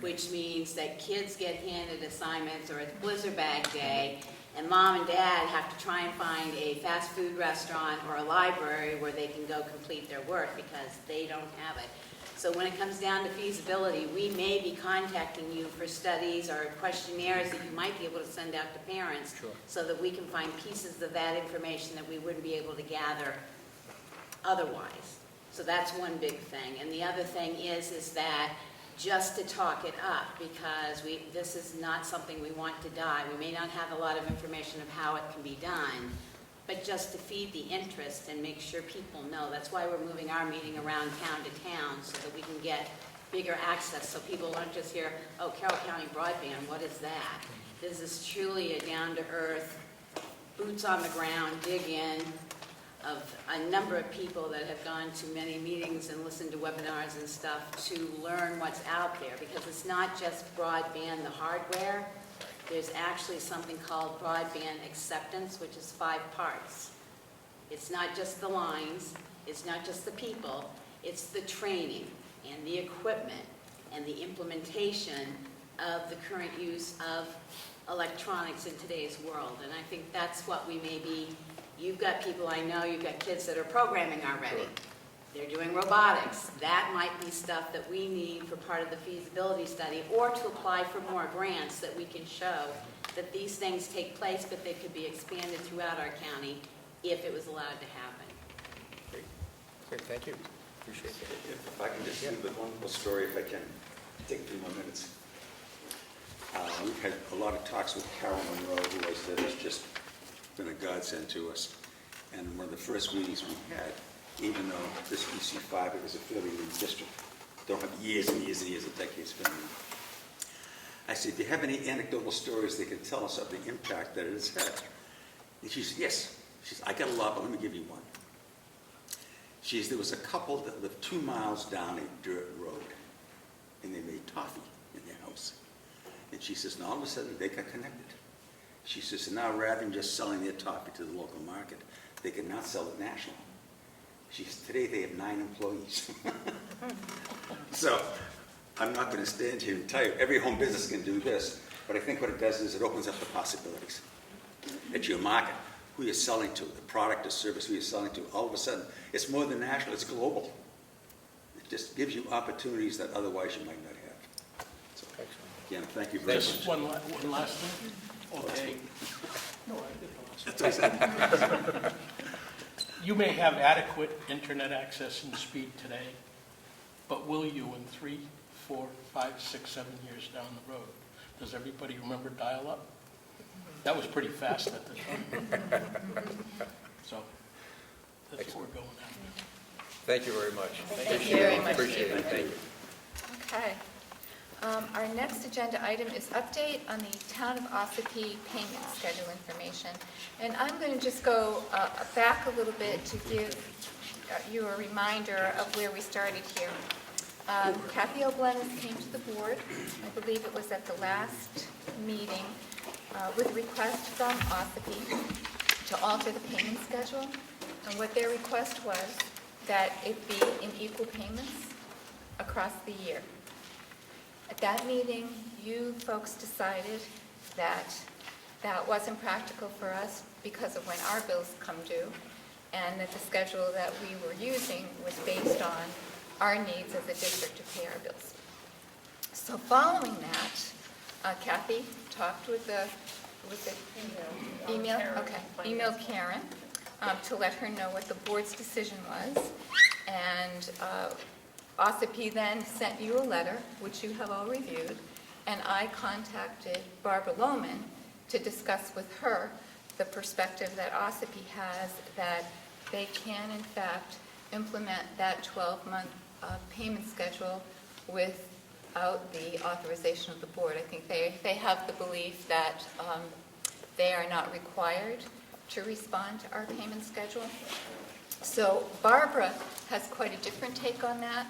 which means that kids get handed assignments, or it's blizzard bag day, and mom and dad have to try and find a fast food restaurant or a library where they can go complete their work because they don't have it. So when it comes down to feasibility, we may be contacting you for studies or questionnaires that you might be able to send out to parents, Sure. so that we can find pieces of that information that we wouldn't be able to gather otherwise. So that's one big thing. And the other thing is that just to talk it up, because this is not something we want to die. We may not have a lot of information of how it can be done, but just to feed the interest and make sure people know. That's why we're moving our meeting around town to town, so that we can get bigger access, so people aren't just here, oh, Carroll County Broadband, what is that? This is truly a down-to-earth, boots on the ground, dig in, of a number of people that have gone to many meetings and listened to webinars and stuff to learn what's out there, because it's not just broadband, the hardware. There's actually something called broadband acceptance, which is 5 parts. It's not just the lines, it's not just the people, it's the training and the equipment and the implementation of the current use of electronics in today's world. And I think that's what we may be. You've got people, I know, you've got kids that are programming already. They're doing robotics. That might be stuff that we need for part of the feasibility study, or to apply for more grants that we can show that these things take place, but they could be expanded throughout our county if it was allowed to happen. Great, great, thank you. Appreciate it. If I can just leave with one little story, if I can take 3 more minutes. We've had a lot of talks with Carroll Monroe, who I said has just been a godsend to us. And one of the first meetings we had, even though this PC5 is a fairly new district, don't have years and years and years of decades been in. I said, do you have any anecdotal stories that can tell us of the impact that it has had? And she said, yes. She said, I got a lot, but let me give you one. She said, there was a couple that lived 2 miles down a dirt road, and they made toffee. in their house. And she says, and all of a sudden, they got connected. She says, and now rather than just selling their toffee to the local market, they can now sell it national. She says, today they have 9 employees. So I'm not going to stand here and tell you every home business can do this, but I think what it does is it opens up the possibilities. It's your market, who you're selling to, the product or service who you're selling to. All of a sudden, it's more than national, it's global. It just gives you opportunities that otherwise you might not have. So, again, thank you very much. Just one last thing. Okay. No, I did the last one. You may have adequate internet access and speed today, but will you in 3, 4, 5, 6, 7 years down the road? Does everybody remember dial-up? That was pretty fast at the time. So that's what we're going at. Thank you very much. Thank you very much. Appreciate it. Thank you. Okay. Our next agenda item is update on the Town of Ossipee payment schedule information. And I'm going to just go back a little bit to give you a reminder of where we started here. Kathy O'Glennis came to the board, I believe it was at the last meeting, with a request from Ossipee to alter the payment schedule. And what their request was that it be in equal payments across the year. At that meeting, you folks decided that that wasn't practical for us because of when our bills come due, and that the schedule that we were using was based on our needs as a district to pay our bills. So following that, Kathy talked with the emailed Karen to let her know what the board's decision was, and Ossipee then sent you a letter, which you have all reviewed, and I contacted Barbara Lohman to discuss with her the perspective that Ossipee has that they can, in fact, implement that 12-month payment schedule without the authorization of the board. I think they have the belief that they are not required to respond to our payment schedule. So Barbara has quite a different take on that.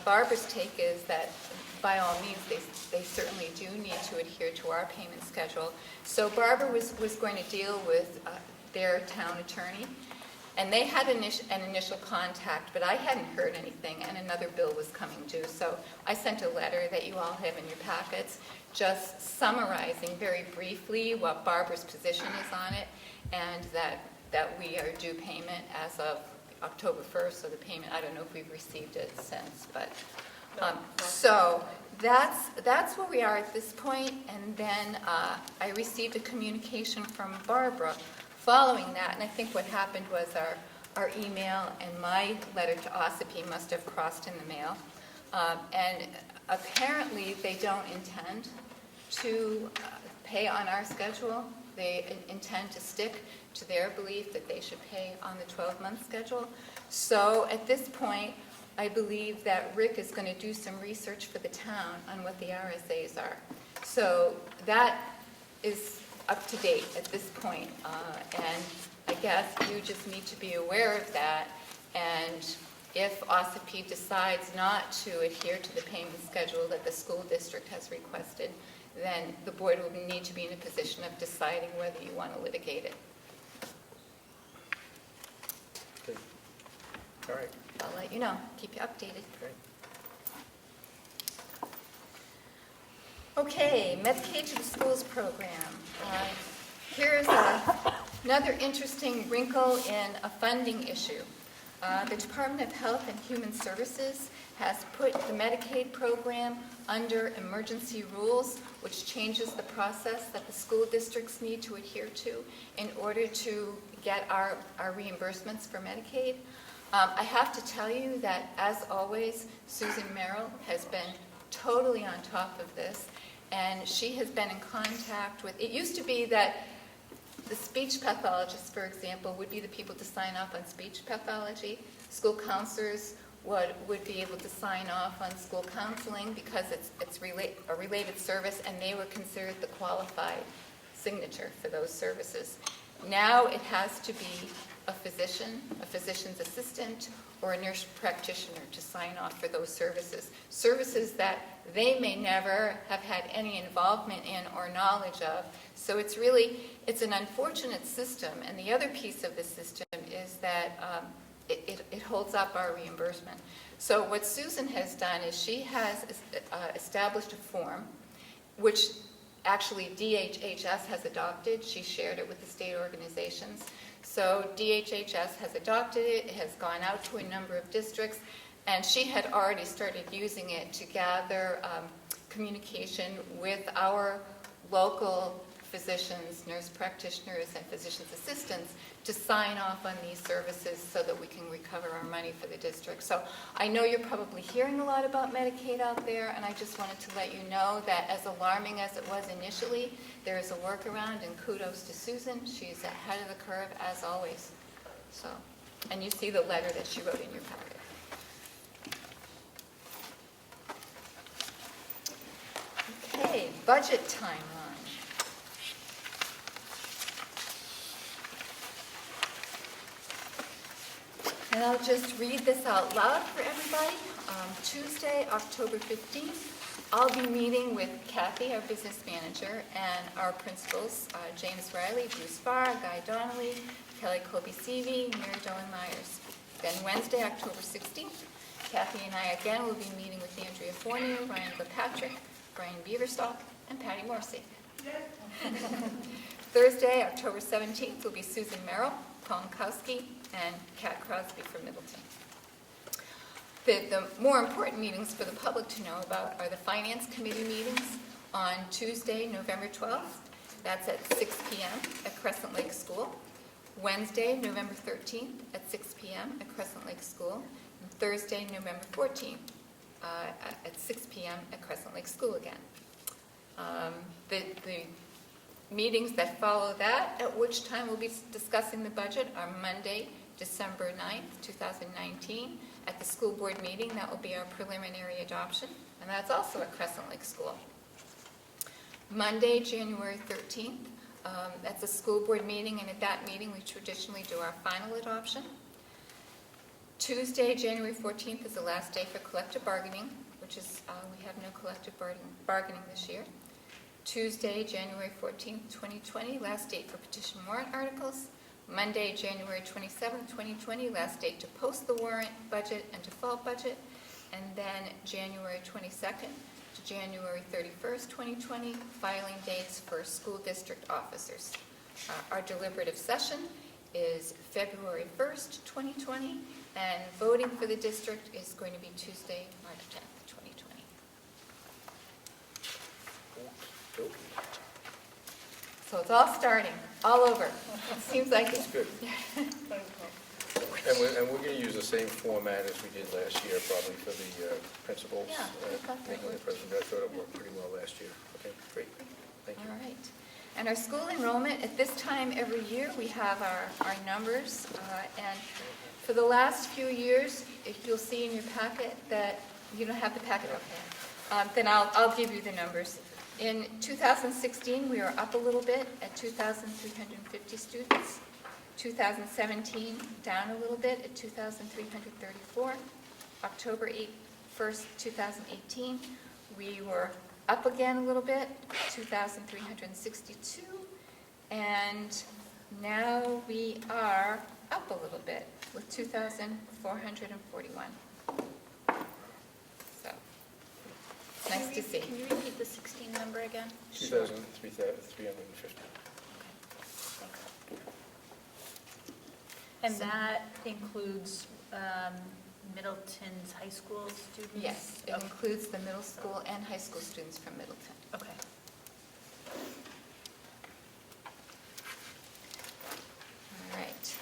Barbara's take is that by all means they certainly do need to adhere to our payment schedule. So Barbara was going to deal with their town attorney, and they had an initial contact, but I hadn't heard anything, and another bill was coming due. So I sent a letter that you all have in your packets, just summarizing very briefly what Barbara's position is on it, and that we are due payment as of October 1st, so the payment, I don't know if we've received it since, but, so that's where we are at this point, and then I received a communication from Barbara following that, and I think what happened was our email and my letter to Ossipee must have crossed in the mail, and apparently they don't intend to pay on our schedule. They intend to stick to their belief that they should pay on the 12-month schedule. So at this point, I believe that Rick is going to do some research for the town on what the RSAs are. So that is up to date at this point. And I guess you just need to be aware of that. And if Ossipee decides not to adhere to the payment schedule that the school district has requested, then the board will need to be in a position of deciding whether you want to litigate it. Okay. All right. I'll let you know, keep you updated. Okay, Medicaid to the Schools program. Here's another interesting wrinkle in a funding issue. The Department of Health and Human Services has put the Medicaid program under emergency rules, which changes the process that the school districts need to adhere to in order to get our reimbursements for Medicaid. I have to tell you that, as always, Susan Merrill has been totally on top of this, and she has been in contact with, it used to be that the speech pathologists, for example, would be the people to sign off on speech pathology. School counselors would be able to sign off on school counseling because it's a related service, and they were considered the qualified signature for those services. Now it has to be a physician, a physician's assistant, or a nurse practitioner to sign off for those services. Services that they may never have had any involvement in or knowledge of. So it's an unfortunate system. And the other piece of the system is that it holds up our reimbursement. So what Susan has done is she has established a form, which actually DHHS has adopted. She shared it with the state organizations. So DHHS has adopted it. It has gone out to a number of districts, and she had already started using it to gather communication with our local physicians, nurse practitioners, and physician's assistants to sign off on these services so that we can recover our money for the district. So I know you're probably hearing a lot about Medicaid out there, and I just wanted to let you know that as alarming as it was initially, there is a workaround, and kudos to Susan. She's ahead of the curve as always. So, and you see the letter that she wrote in your packet. Okay, budget timeline. And I'll just read this out loud for everybody. Tuesday, October 15th, I'll be meeting with Kathy, our business manager, and our principals, James Riley, Bruce Farr, Guy Donnelly, Kelly Colby-Seavey, Mary Doan Myers. Then Wednesday, October 16th, Kathy and I again will be meeting with Andrea Forney, Ryan Patrick, Brian Beaverstock, and Patty Morrissey. Thursday, October 17th, will be Susan Merrill, Paul Mikowski, and Kat Crosby from Middleton. The more important meetings for the public to know about are the Finance Committee meetings on Tuesday, November 12th. That's at 6 p.m. at Crescent Lake School. Wednesday, November 13th at 6 p.m. at Crescent Lake School. And Thursday, November 14th at 6 p.m. at Crescent Lake School again. The meetings that follow that, at which time we'll be discussing the budget, are Monday, December 9th, 2019, at the school board meeting. That will be our preliminary adoption, and that's also at Crescent Lake School. Monday, January 13th, that's a school board meeting, and at that meeting we traditionally do our final adoption. Tuesday, January 14th is the last day for collective bargaining, which is, we have no collective bargaining this year. Tuesday, January 14th, 2020, last date for petition warrant articles. Monday, January 27th, 2020, last date to post the warrant, budget, and default budget. And then January 22nd to January 31st, 2020, filing dates for school district officers. Our deliberative session is February 1st, 2020, and voting for the district is going to be Tuesday, March 10th, 2020. So it's all starting, all over. It seems like That's good. And we're going to use the same format as we did last year, probably for the principals. Yeah, I thought that Making the worked. presentation. I thought it worked pretty well last year. Okay, great. Thank you. All right. And our school enrollment, at this time every year, we have our numbers. And for the last few years, if you'll see in your packet that, you don't have the packet, okay. Then I'll give you the numbers. In 2016, we were up a little bit at 2,350 students. 2017, down a little bit at 2,334. October 1st, 2018, we were up again a little bit, 2,362. And now we are up a little bit with 2,441. So, it's nice to see. Can you repeat the 16 number again? 2,350. And that includes Middleton's high school students? Yes, it includes the middle school and high school students from Middleton. Okay. All right.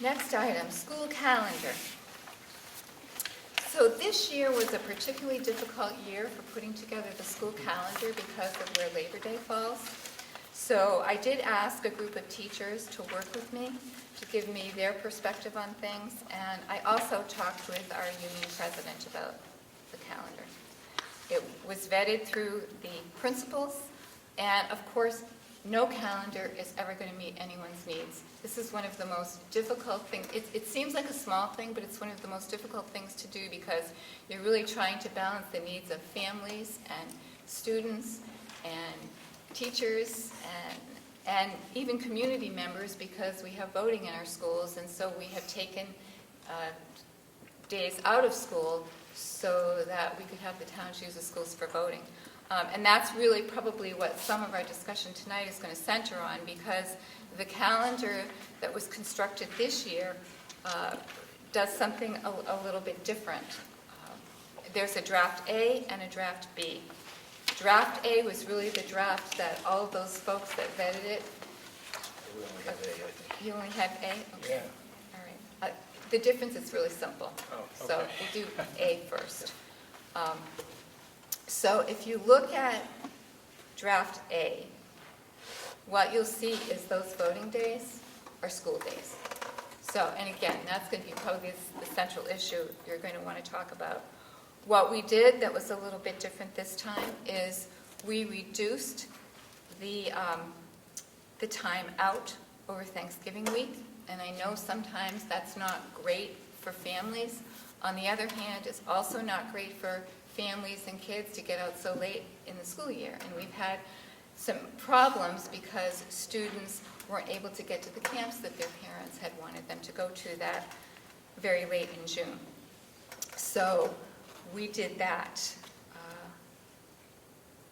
Next item, school calendar. So this year was a particularly difficult year for putting together the school calendar because of where Labor Day falls. So I did ask a group of teachers to work with me, to give me their perspective on things, and I also talked with our union president about the calendar. It was vetted through the principals, and of course, no calendar is ever going to meet anyone's needs. This is one of the most difficult things. It seems like a small thing, but it's one of the most difficult things to do because you're really trying to balance the needs of families and students and teachers and even community members, because we have voting in our schools, and so we have taken days out of school so that we could have the towns use the schools for voting. And that's really probably what some of our discussion tonight is going to center on, because the calendar that was constructed this year does something a little bit different. There's a draft A and a draft B. Draft A was really the draft that all of those folks that vetted it. We only have A, I think. You only have A? Okay. Yeah. All right. The difference is really simple. Oh, So okay. we'll do A first. So if you look at draft A, what you'll see is those voting days are school days. So, and again, that's going to be probably the central issue you're going to want to talk about. What we did that was a little bit different this time is we reduced the time out over Thanksgiving week. And I know sometimes that's not great for families. On the other hand, it's also not great for families and kids to get out so late in the school year. And we've had some problems because students weren't able to get to the camps that their parents had wanted them to go to that very late in June. So we did that.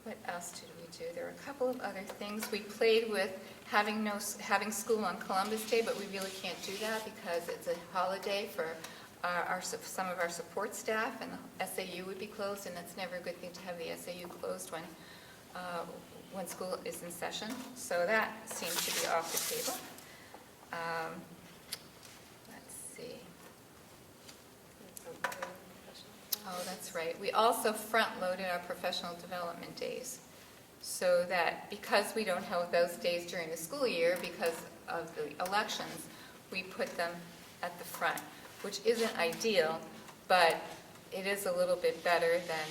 What else did we do? There were a couple of other things. We played with having school on Columbus Day, but we really can't do that because it's a holiday for some of our support staff, and the SAU would be closed, and that's never a good thing to have the SAU closed when school is in session. So that seems to be off the table. Let's see. Oh, that's right. We also front-loaded our professional development days, so that because we don't have those days during the school year because of the elections, we put them at the front, which isn't ideal, but it is a little bit better than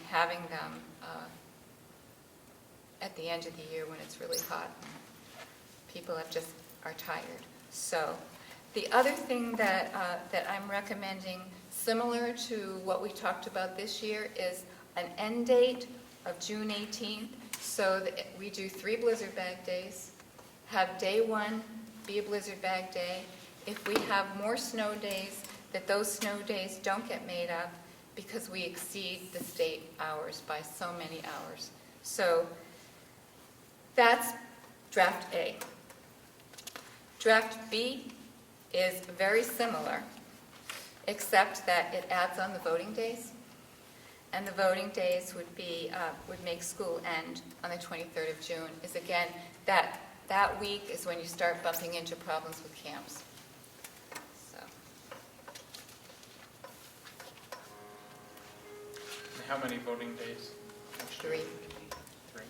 having them at the end of the year when it's really hot and people are tired. So the other thing that I'm recommending, similar to what we talked about this year, is an end date of June 18th, so that we do 3 blizzard bag days, have day 1 be a blizzard bag day. If we have more snow days, that those snow days don't get made up because we exceed the state hours by so many hours. So that's draft A. Draft B is very similar, except that it adds on the voting days. And the voting days would make school end on the 23rd of June. Is again, that week is when you start bumping into problems with camps. So. How many voting days? 3. 3.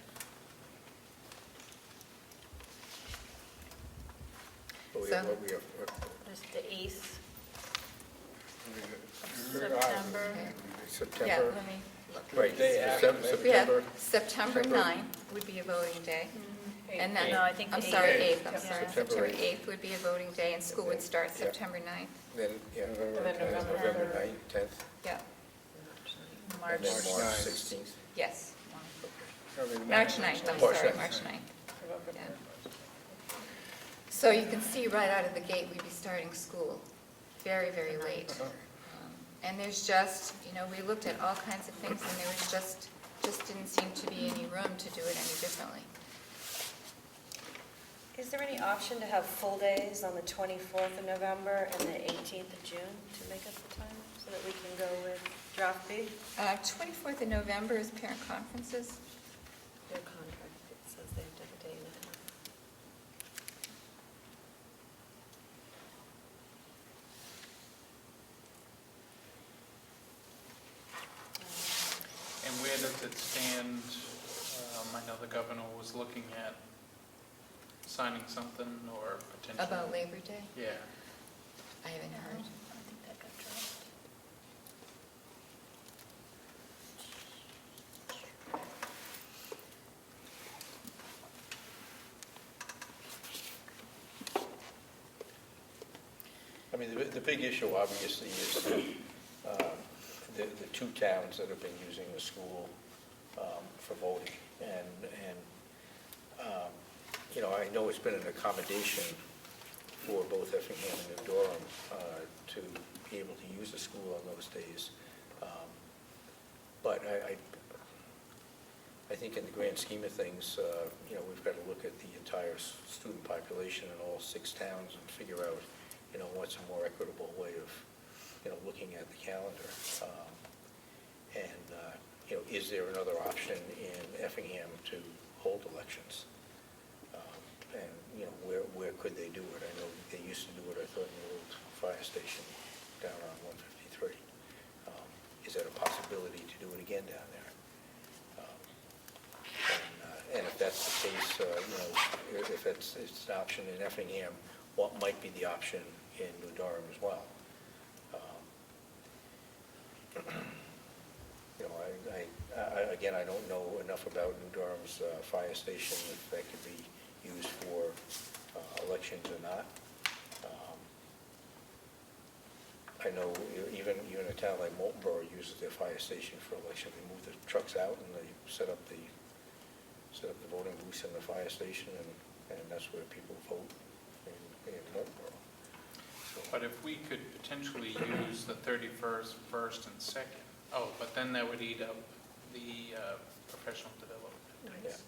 But we So- have, what we have, There's the 8th. September. Yeah, September, let me look. right, We have September, September 9th would be a voting day. And then, No, I think I'm the sorry, 8th. 8th, I'm Yeah. sorry. September September 8th. 8th would be a voting day, and school would start Yeah. September 9th. then, yeah, November then 10th, November November 3rd. 9th, 10th, Yeah, March. and then March 9th. 16th. yes. March March 9th, I'm March sorry, 9th. March 9th. November Yeah. 3rd. So you can see right out of the gate, we'd be starting school very, very late. And there's just, we looked at all kinds of things, and there was just didn't seem to be any room to do it any differently. Is there any option to have full days on the 24th of November and the 18th of June to make up the time so that we can go with draft B? 24th of November is parent conferences. Their contract, it says they have to have a day and a half. And where does it stand? I know the governor was looking at signing something or potentially. About Labor Day? Yeah. I haven't heard. I think that got dropped. mean, the big issue obviously is the two towns that have been using the school for voting. And you know, I know it's been an accommodation for both Effingham and New Durham to be able to use the school on those days. But I think in the grand scheme of things, you know, we've got to look at the entire student population in all 6 towns and figure out, you know, what's a more equitable way of, you know, looking at the calendar. You know, is there another option in Effingham to hold elections? And, you know, where could they do it? I know they used to do it, I thought, in the old fire station down on 153. Is that a possibility to do it again down there? And if that's the case, you know, if it's an option in Effingham, what might be the option in New Durham as well? You know, again, I don't know enough about New Durham's fire station, if that could be used for elections or not. I know even a town like Moultonborough uses their fire station for election. They move the trucks out and they set up the voting booths in the fire station, and that's where people vote in Moultonborough. So, But if we could potentially use the 31st, 1st, and 2nd, but then that would eat up the professional development yeah. days.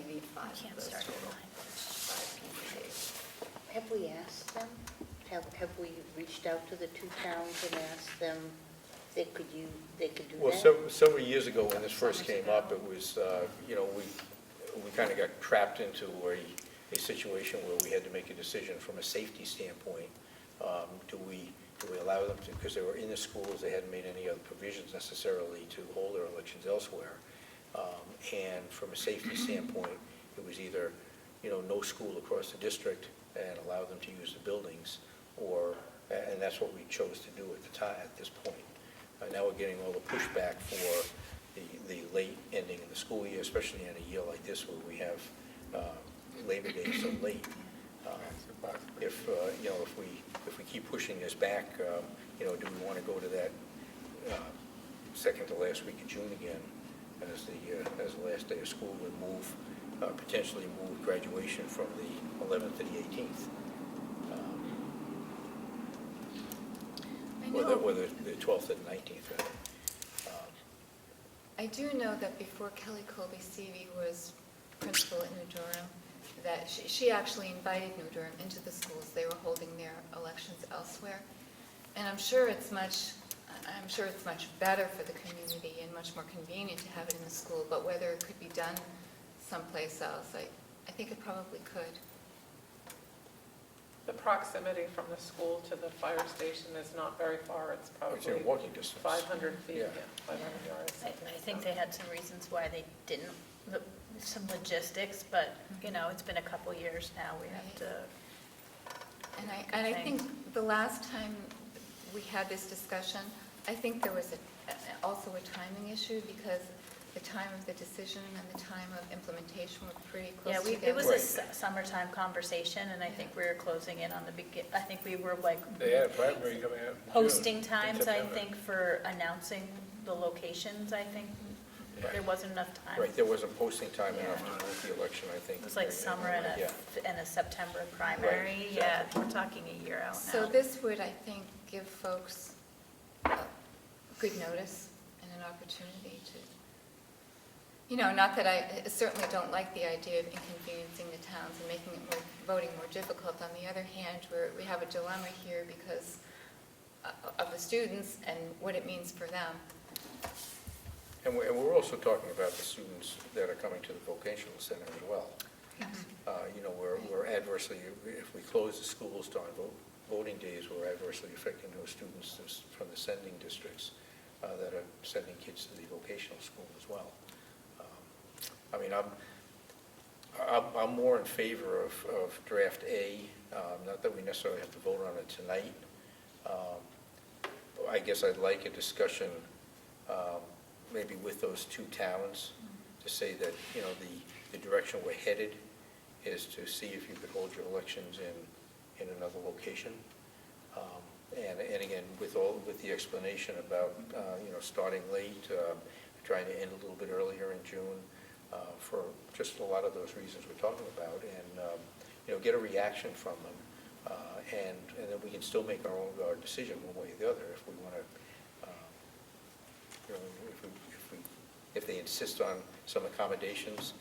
We need 5 Can't of those start at total. 9. 5 PPA days. Have we asked them? Have we reached out to the 2 towns and asked them if they could do Well, that? several years ago when this first came up, it was, you know, we kind of got trapped into a situation where we had to make a decision from a safety standpoint. Do we allow them to, because they were in the schools, they hadn't made any other provisions necessarily to hold their elections elsewhere. And from a safety standpoint, it was either, you know, no school across the district and allow them to use the buildings, and that's what we chose to do at the time, at this point. Now we're getting all the pushback for the late ending of the school year, especially in a year like this where we have Labor Day so late. If you know, if we keep pushing this back, you know, do we want to go to that second to last week of June again as the last day of school and potentially move graduation from the 11th to the 18th? Whether the 12th and 19th. I do know that before Kelly Colby-Seavey was principal at New Durham, that she actually invited New Durham into the schools. They were holding their elections elsewhere. And I'm sure it's much better for the community and much more convenient to have it in the school, but whether it could be done someplace else, I think it probably could. The proximity from the school to the fire station is not very far. It's probably in walking distance. 500 feet, Yeah. 500 yards. I think they had some reasons why they didn't, some logistics, but, you know, it's been a couple years now. We have to. And I think the last time we had this discussion, I think there was also a timing issue because the time of the decision and the time of implementation were pretty close together. It was a summertime conversation, and I think we were closing in on I think we were like They had a primary coming out in June, posting times, I September. think, for announcing the locations, I think. Right. There wasn't enough time. Right, there wasn't posting time enough to move the election, I think. It was like summer and a September primary. Right, Yeah, exactly. we're talking a year out now. So this would, I think, give folks good notice and an opportunity to, you know, not that I certainly don't like the idea of inconveniencing the towns and making it voting more difficult. On the other hand, we have a dilemma here because of the students and what it means for them. And we're also talking about the students that are coming to the vocational center as well. You know, we're adversely, if we close the schools on voting days, we're adversely affecting those students from the sending districts that are sending kids to the vocational school as well. I mean, I'm more in favor of draft A, not that we necessarily have to vote on it tonight. I guess I'd like a discussion maybe with those 2 towns to say that, you know, the direction we're headed is to see if you could hold your elections in another location. And again, with the explanation about, starting late, trying to end a little bit earlier in June, for just a lot of those reasons we're talking about, and, get a reaction from them. And then we can still make our decision one way or the other if we want to, if they insist on some accommodations,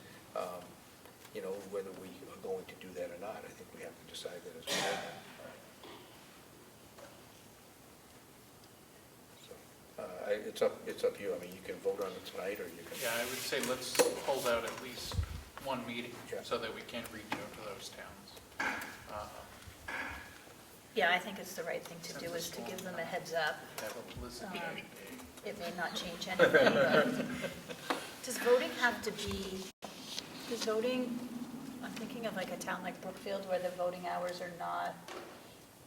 whether we are going to do that or not. I think we have to decide that as well. So, it's up to you. I mean, you can vote on it tonight, or you can. Yeah, I would say let's hold out at least one meeting so that we can reach out to those towns. Yeah, I think it's the right thing to do is to give them a heads up. It may not change anything, but does voting have to be, I'm thinking of like a town like Brookfield where the voting hours are not,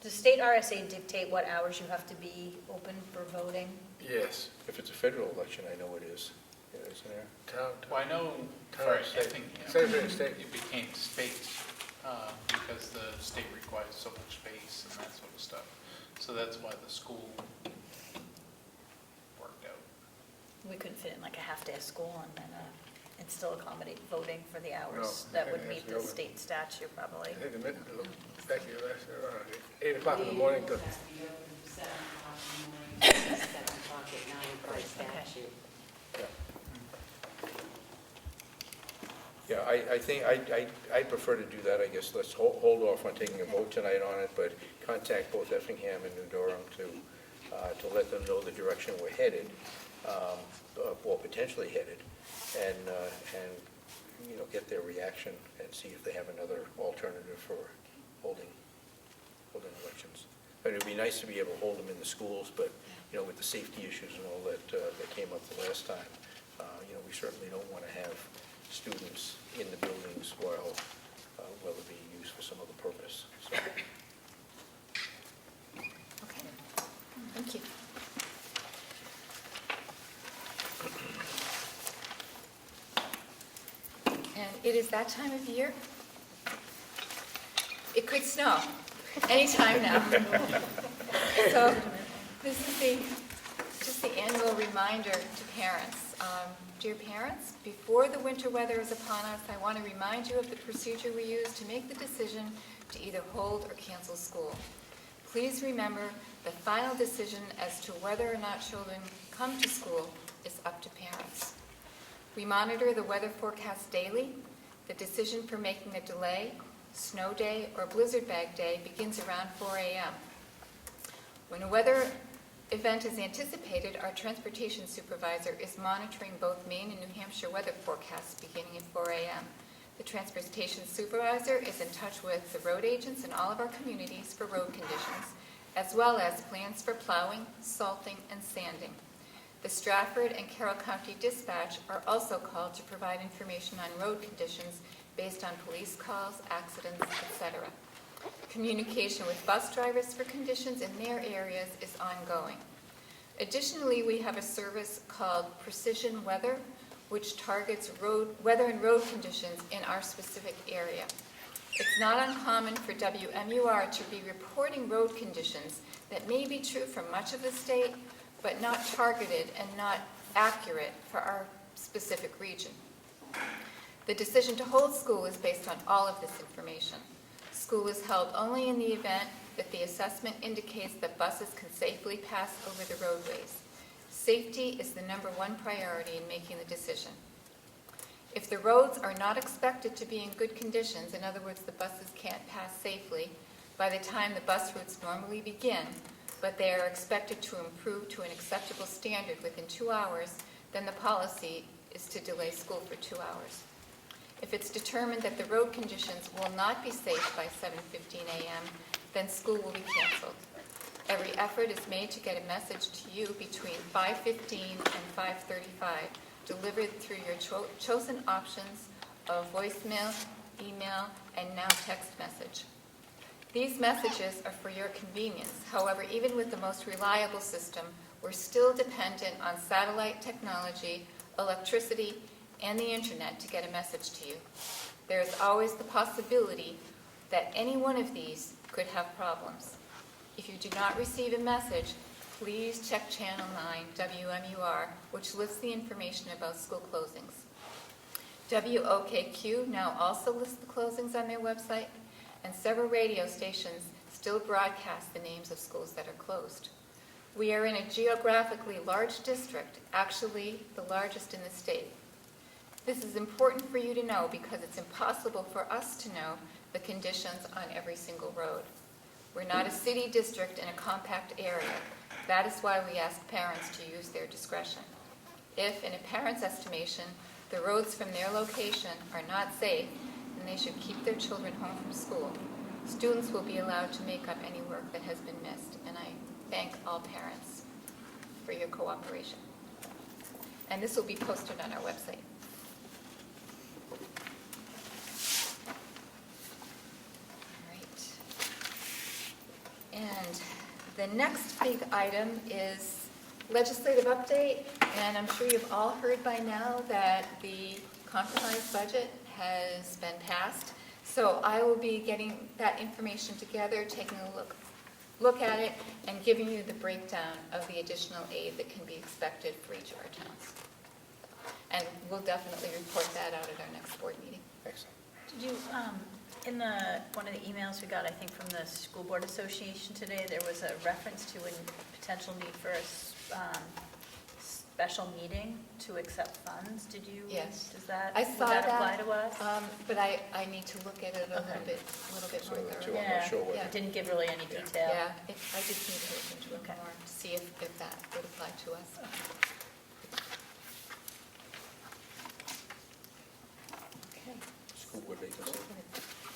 does state RSA dictate what hours you have to be open for voting? Yes, if it's a federal election, I know it is. Yeah, isn't there? Well, I know for Effingham, it became space because the state requires so much space and that sort of stuff. So that's why the school worked out. We couldn't fit in like a half day of school and still accommodate voting for the hours. That would meet the state statute probably. I think back here last year, 8 o'clock in the morning to 7 o'clock at night by statute. Yeah, I think, I prefer to do that, I guess. Let's hold off on taking a vote tonight on it, but contact both Effingham and New Durham to let them know the direction we're headed, or potentially headed, and get their reaction and see if they have another alternative for holding elections. But it would be nice to be able to hold them in the schools, but, with the safety issues and all that came up the last time, we certainly don't want to have students in the buildings while they're being used for some other purpose. So. Okay, thank you. And it is that time of year. It could snow anytime now. So this is just the annual reminder to parents. Dear parents, before the winter weather is upon us, I want to remind you of the procedure we use to make the decision to either hold or cancel school. Please remember the final decision as to whether or not children come to school is up to parents. We monitor the weather forecast daily. The decision for making a delay, snow day, or blizzard bag day begins around 4 a.m. When a weather event is anticipated, our transportation supervisor is monitoring both Maine and New Hampshire weather forecasts beginning at 4 a.m. The transportation supervisor is in touch with the road agents in all of our communities for road conditions, as well as plans for plowing, salting, and sanding. The Stratford and Carroll County Dispatch are also called to provide information on road conditions based on police calls, accidents, etc. Communication with bus drivers for conditions in their areas is ongoing. Additionally, we have a service called Precision Weather, which targets weather and road conditions in our specific area. It's not uncommon for WMUR to be reporting road conditions that may be true for much of the state, but not targeted and not accurate for our specific region. The decision to hold school is based on all of this information. School is held only in the event that the assessment indicates that buses can safely pass over the roadways. Safety is the #1 priority in making the decision. If the roads are not expected to be in good conditions, in other words, the buses can't pass safely by the time the bus routes normally begin, but they are expected to improve to an acceptable standard within 2 hours, then the policy is to delay school for 2 hours. If it's determined that the road conditions will not be safe by 7:15 a.m., then school will be canceled. Every effort is made to get a message to you between 5:15 and 5:35, delivered through your chosen options of voicemail, email, and now text message. These messages are for your convenience. However, even with the most reliable system, we're still dependent on satellite technology, electricity, and the internet to get a message to you. There is always the possibility that any one of these could have problems. If you do not receive a message, please check Channel 9 WMUR, which lists the information about school closings. WOKQ now also lists the closings on their website, and several radio stations still broadcast the names of schools that are closed. We are in a geographically large district, actually the largest in the state. This is important for you to know because it's impossible for us to know the conditions on every single road. We're not a city district in a compact area. That is why we ask parents to use their discretion. If, in a parent's estimation, the roads from their location are not safe, then they should keep their children home from school. Students will be allowed to make up any work that has been missed, and I thank all parents for your cooperation. And this will be posted on our website. All right. And the next big item is legislative update, and I'm sure you've all heard by now that the compromise budget has been passed. So I will be getting that information together, taking a look at it, and giving you the breakdown of the additional aid that can be expected for each of our towns. And we'll definitely report that out at our next board meeting. Excellent. Did you, in one of the emails we got, I think from the School Board Association today, there was a reference to a potential need for a special meeting to accept funds. Did you? Yes. Does that, I would saw that apply to us? But I need to look at it a little bit more thoroughly. I'm not sure what. It didn't give really any detail. Yeah, I just need to look into it more to see if that would apply to us. Okay. School board vacancy.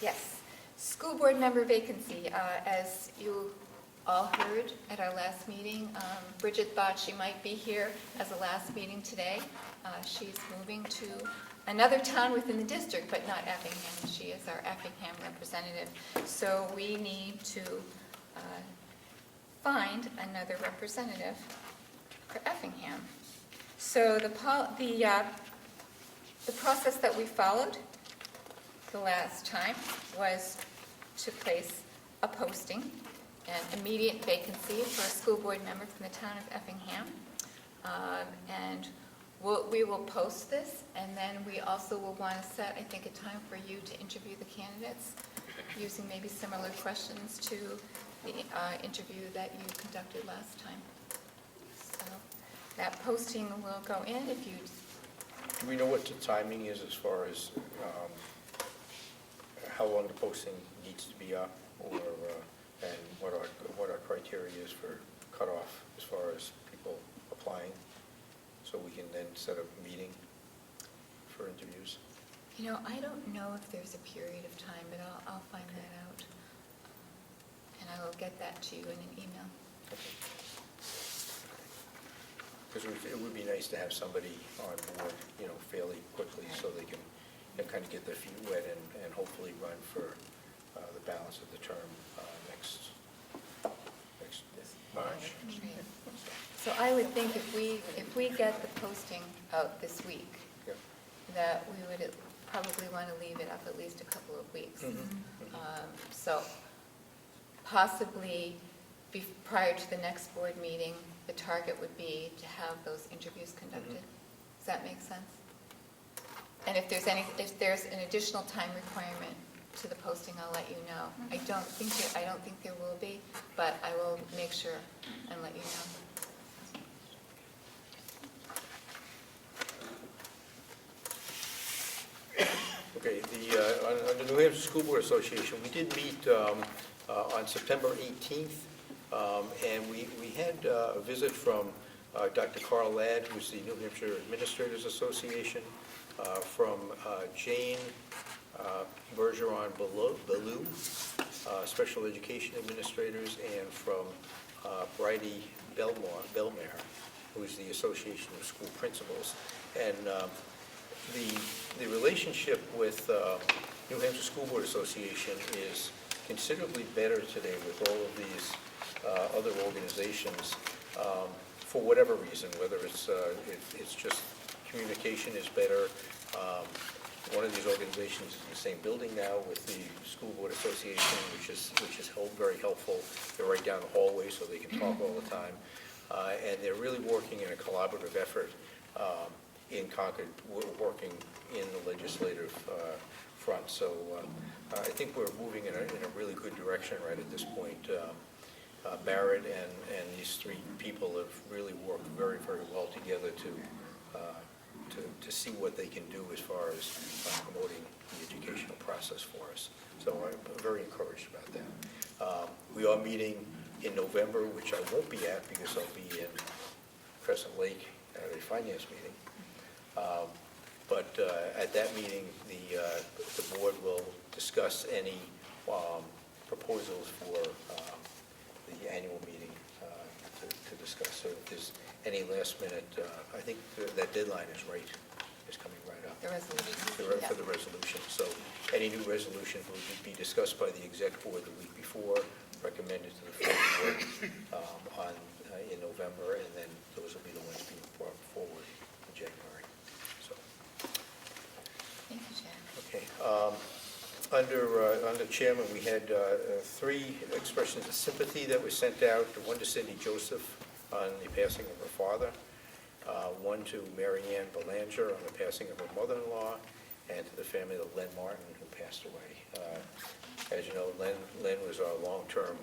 Yes. School board member vacancy. As you all heard at our last meeting, Bridget thought she might be here as a last meeting today. She's moving to another town within the district, but not Effingham. She is our Effingham representative. So we need to find another representative for Effingham. So the process that we followed the last time was to place a posting, an immediate vacancy for a school board member from the town of Effingham. And we will post this, and then we also will want to set, I think, a time for you to interview the candidates using maybe similar questions to the interview that you conducted last time. So that posting will go in if you... Do we know what the timing is as far as how long the posting needs to be up, or and what our criteria is for cutoff as far as people applying, so we can then set a meeting for interviews? You know, I don't know if there's a period of time, but I'll find that out. And I will get that to you in an email. Because it would be nice to have somebody on board, you know, fairly quickly, so they can kind of get their feet wet and hopefully run for the balance of the term next March. So I would think if we get the posting out this week, Yeah. that we would probably want to leave it up at least a couple of weeks. So possibly prior to the next board meeting, the target would be to have those interviews conducted. Does that make sense? And if there's an additional time requirement to the posting, I'll let you know. I don't think there will be, but I will make sure and let you know. Okay, under New Hampshire School Board Association, we did meet on September 18th, and we had a visit from Dr. Carl Ladd, who's the New Hampshire Administrators Association, from Jane Bergeron-Ballou, Special Education Administrators, and from Bridie Belmare, who's the Association of School Principals. And the relationship with New Hampshire School Board Association is considerably better today with all of these other organizations, for whatever reason, whether it's just communication is better, one of these organizations is in the same building now with the School Board Association, which is very helpful. They're right down the hallway, so they can talk all the time. And they're really working in a collaborative effort in Concord, working in the legislative front. So I think we're moving in a really good direction right at this point. Barrett and these three people have really worked very, very well together to see what they can do as far as promoting the educational process for us. So I'm very encouraged about that. We are meeting in November, which I won't be at because I'll be in Crescent Lake at a finance meeting. But at that meeting, the board will discuss any proposals for the annual meeting to discuss. So if there's any last minute, I think that deadline is coming right up. The resolution. For the resolution. So any new resolution will be discussed by the exec board the week before, recommended to the full board in November, and then those will be the ones being brought forward in January. So. Thank you, Jack. Okay. Under chairman, we had 3 expressions of sympathy that were sent out. One to Cindy Joseph on the passing of her father, one to Mary Ann Belanger on the passing of her mother-in-law, and to the family of Len Martin, who passed away. As you know, Len was our long-term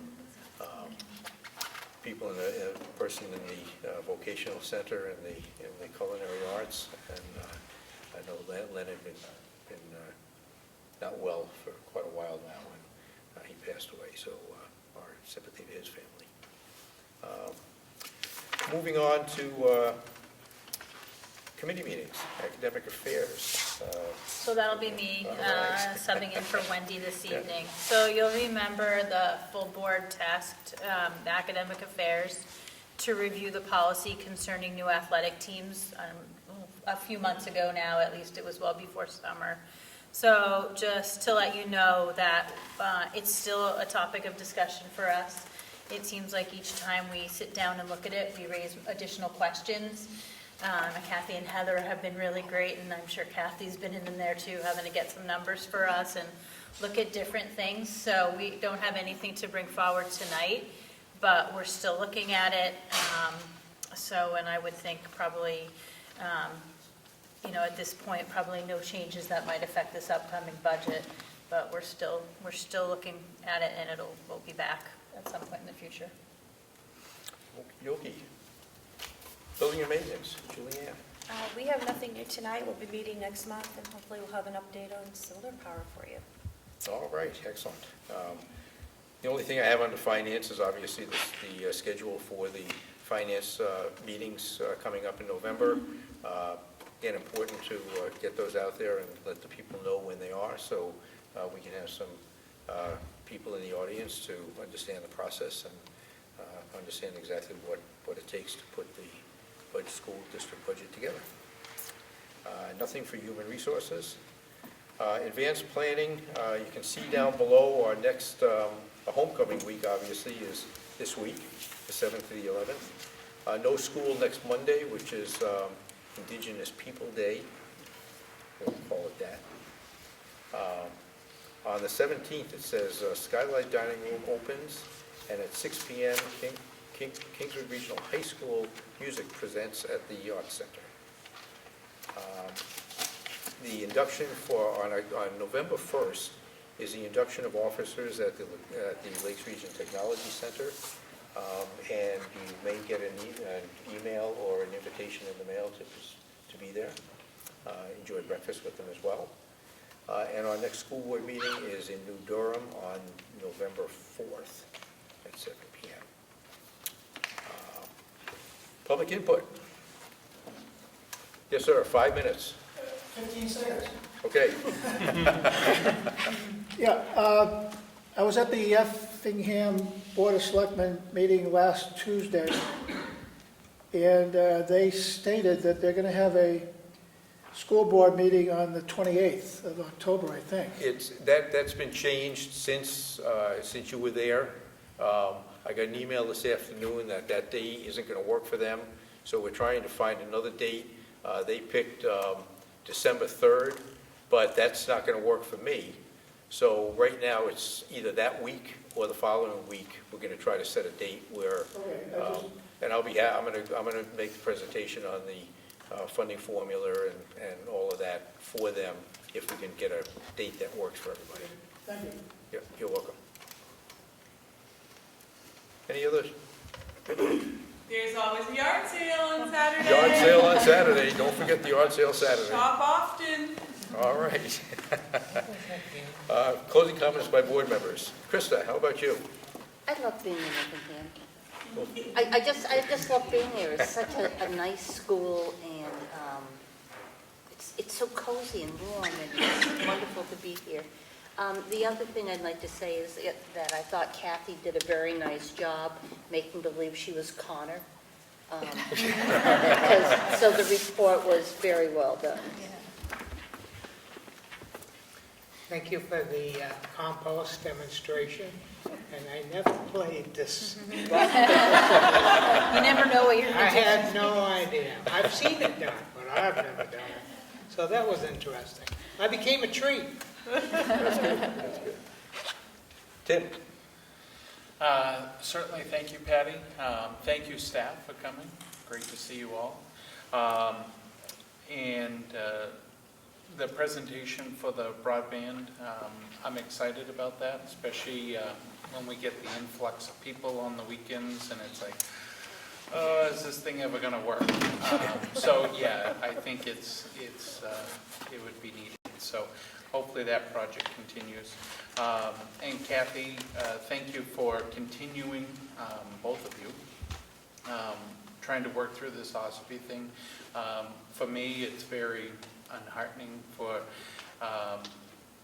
person in the vocational center and the culinary arts, and I know Len had been not well for quite a while now, and he passed away, so our sympathy to his family. Moving on to committee meetings, academic affairs. So that'll be me subbing in for Wendi this evening. So you'll remember the full board tasked the academic affairs to review the policy concerning new athletic teams a few months ago now, at least it was well before summer. So just to let you know that it's still a topic of discussion for us. It seems like each time we sit down and look at it, we raise additional questions. Kathy and Heather have been really great, and I'm sure Kathy's been in there too, having to get some numbers for us and look at different things. So we don't have anything to bring forward tonight, but we're still looking at it. And I would think probably, at this point, probably no changes that might affect this upcoming budget, but we're still looking at it, and we'll be back at some point in the future. Okey-dokey. Building and maintenance, Julianne. We have nothing new tonight. We'll be meeting next month, and hopefully we'll have an update on solar power for you. All right, excellent. The only thing I have under finance is obviously the schedule for the finance meetings coming up in November. Again, important to get those out there and let the people know when they are, so we can have some people in the audience to understand the process and understand exactly what it takes to put the school district budget together. Nothing for human resources. Advanced planning, you can see down below our next homecoming week, obviously, is this week, the 7th to the 11th. No school next Monday, which is Indigenous People Day. We'll call it that. On the 17th, it says Skylight Dining Room opens, and at 6 p.m., Kingswood Regional High School Music presents at the Arts Center. The induction on November 1st is the induction of officers at the Lakes Region Technology Center, and you may get an email or an invitation in the mail to be there. Enjoy breakfast with them as well. And our next school board meeting is in New Durham on November 4th at 7 p.m. Public input. Yes, sir, 5 minutes. 15 seconds. Okay. Yeah, I was at the Frothingham Board of Selectmen meeting last Tuesday, and they stated that they're going to have a school board meeting on the 28th of October, I think. That's been changed since you were there. I got an email this afternoon that day isn't going to work for them, so we're trying to find another date. They picked December 3rd, but that's not going to work for me. So right now, it's either that week or the following week. We're going to try to set a date where, and I'm going to make the presentation on the funding formula and all of that for them, if we can get a date that works for everybody. Thank you. Yeah, you're welcome. Any others? There's always a yard sale on Saturday. Yard sale on Saturday. Don't forget the yard sale Saturday. Shop often. All right. Closing comments by board members. Krista, how about you? I love being in Effingham. I just love being here. It's such a nice school, and it's so cozy and warm, and it's wonderful to be here. The other thing I'd like to say is that I thought Kathy did a very nice job making believe she was Connor. So the report was very well done. Thank you for the compost demonstration, and I never played this. You never know what you're going to do. I had no idea. I've seen it done, but I've never done it. So that was interesting. I became a tree. That's good. That's good. Tim? Certainly, thank you, Patty. Thank you, staff, for coming. Great to see you all. And the presentation for the broadband, I'm excited about that, especially when we get the influx of people on the weekends, and it's like, oh, is this thing ever going to work? So yeah, I think it would be needed. So hopefully that project continues. And Kathy, thank you for continuing, both of you, trying to work through this OSFI thing. For me, it's very unheartening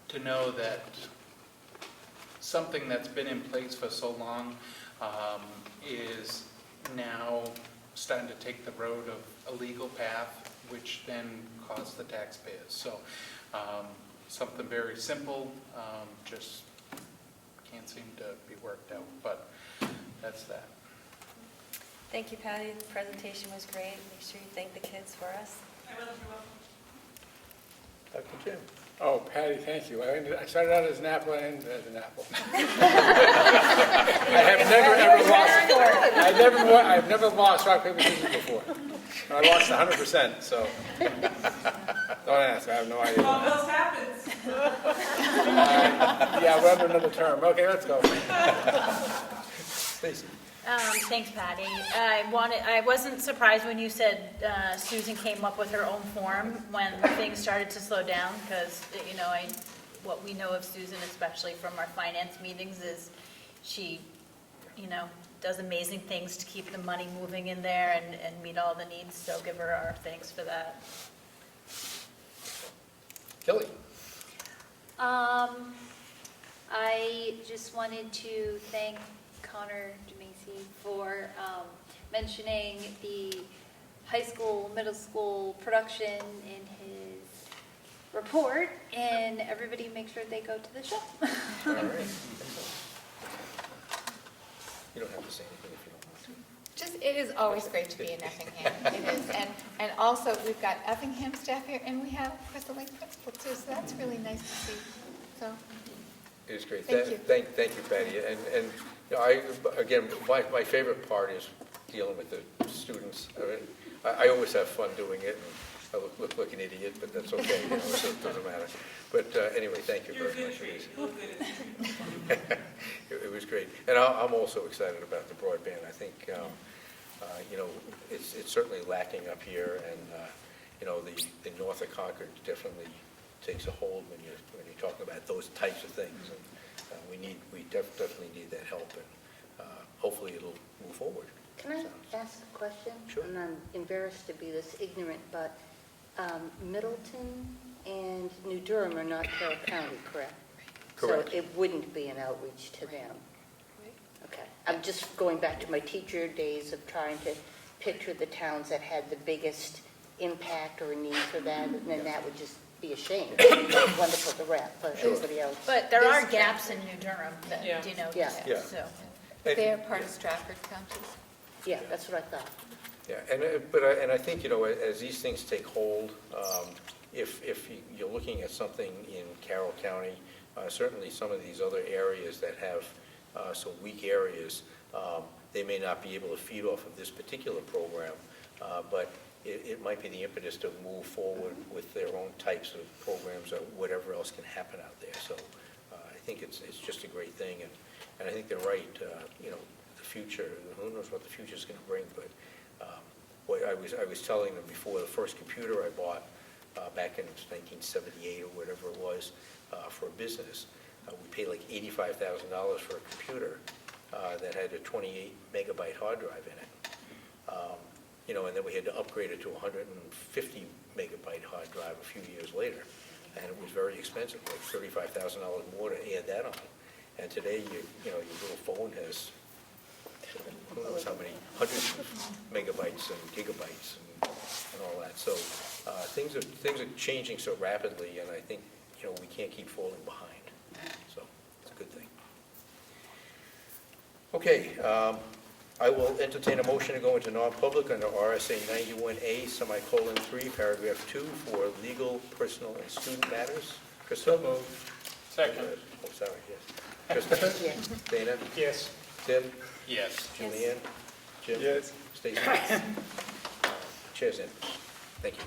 to know that something that's been in place for so long is now starting to take the road of a legal path, which then costs the taxpayers. So something very simple just can't seem to be worked out, but that's that. Thank you, Patty. The presentation was great. Make sure you thank the kids for us. I will, you're welcome. Dr. Jim? Oh, Patty, thank you. I started out as an apple and ended as an apple. I've never lost rock, paper, scissors before. And I lost 100%, so don't ask, I have no idea. Almost happens. Yeah, we're under another term. Okay, let's go. Stacy? Thanks, Patty. I wasn't surprised when you said Susan came up with her own form when things started to slow down, because what we know of Susan, especially from our finance meetings, is she, does amazing things to keep the money moving in there and meet all the needs. So give her our thanks for that. Kelly? I just wanted to thank Connor DeMacy for mentioning the high school, middle school production in his report, and everybody make sure they go to the show. All right. You don't have to say anything if you don't want to. It is always great to be in Effingham. It is, and also we've got Effingham staff here, and we have Crystal Lake principal too, so that's really nice to see. So It is great. Thank you. Thank you, Patty. And again, my favorite part is dealing with the students. I always have fun doing it. I look like an idiot, but that's okay. So it doesn't matter. But anyway, thank you very much. It was great. And I'm also excited about the broadband. I think, it's certainly lacking up here, and, the north of Concord definitely takes a hold when you're talking about those types of things. And we definitely need that help, and hopefully it'll move forward. Can I ask a question? Sure. And I'm embarrassed to be this ignorant, but Middleton and New Durham are not Carroll County, correct? Correct. So it wouldn't be an outreach to them? Okay. I'm just going back to my teacher days of trying to picture the towns that had the biggest impact or need for that, and then that would just be a shame. Wonderful to wrap, but everybody else. But there are gaps in New Durham that, Yeah. so. they're part of Stratford County. Yeah, that's what I thought. Yeah, and I think, as these things take hold, if you're looking at something in Carroll County, certainly some of these other areas that have some weak areas, they may not be able to feed off of this particular program, but it might be the impetus to move forward with their own types of programs or whatever else can happen out there. So I think it's just a great thing, and I think they're right. The future, who knows what the future is going to bring, but what I was telling them before, the first computer I bought back in 1978 or whatever it was for a business, we paid like $85,000 for a computer that had a 28 megabyte hard drive in it. And then we had to upgrade it to a 150 megabyte hard drive a few years later. And it was very expensive, like $35,000 more to add that on. And today, your little phone has, who knows how many, hundreds of megabytes and gigabytes and all that. So things are changing so rapidly, and I think, we can't keep falling behind. So it's a good thing. Okay, I will entertain a motion to go into non-public under RSA 91A, semicolon 3, paragraph 2, for legal, personal, and student matters. Krista? Second. Oh, sorry, yes. Krista? Dana? Yes. Tim? Yes. Julianne? Jim? Yes. Stacy? Chair's in. Thank you.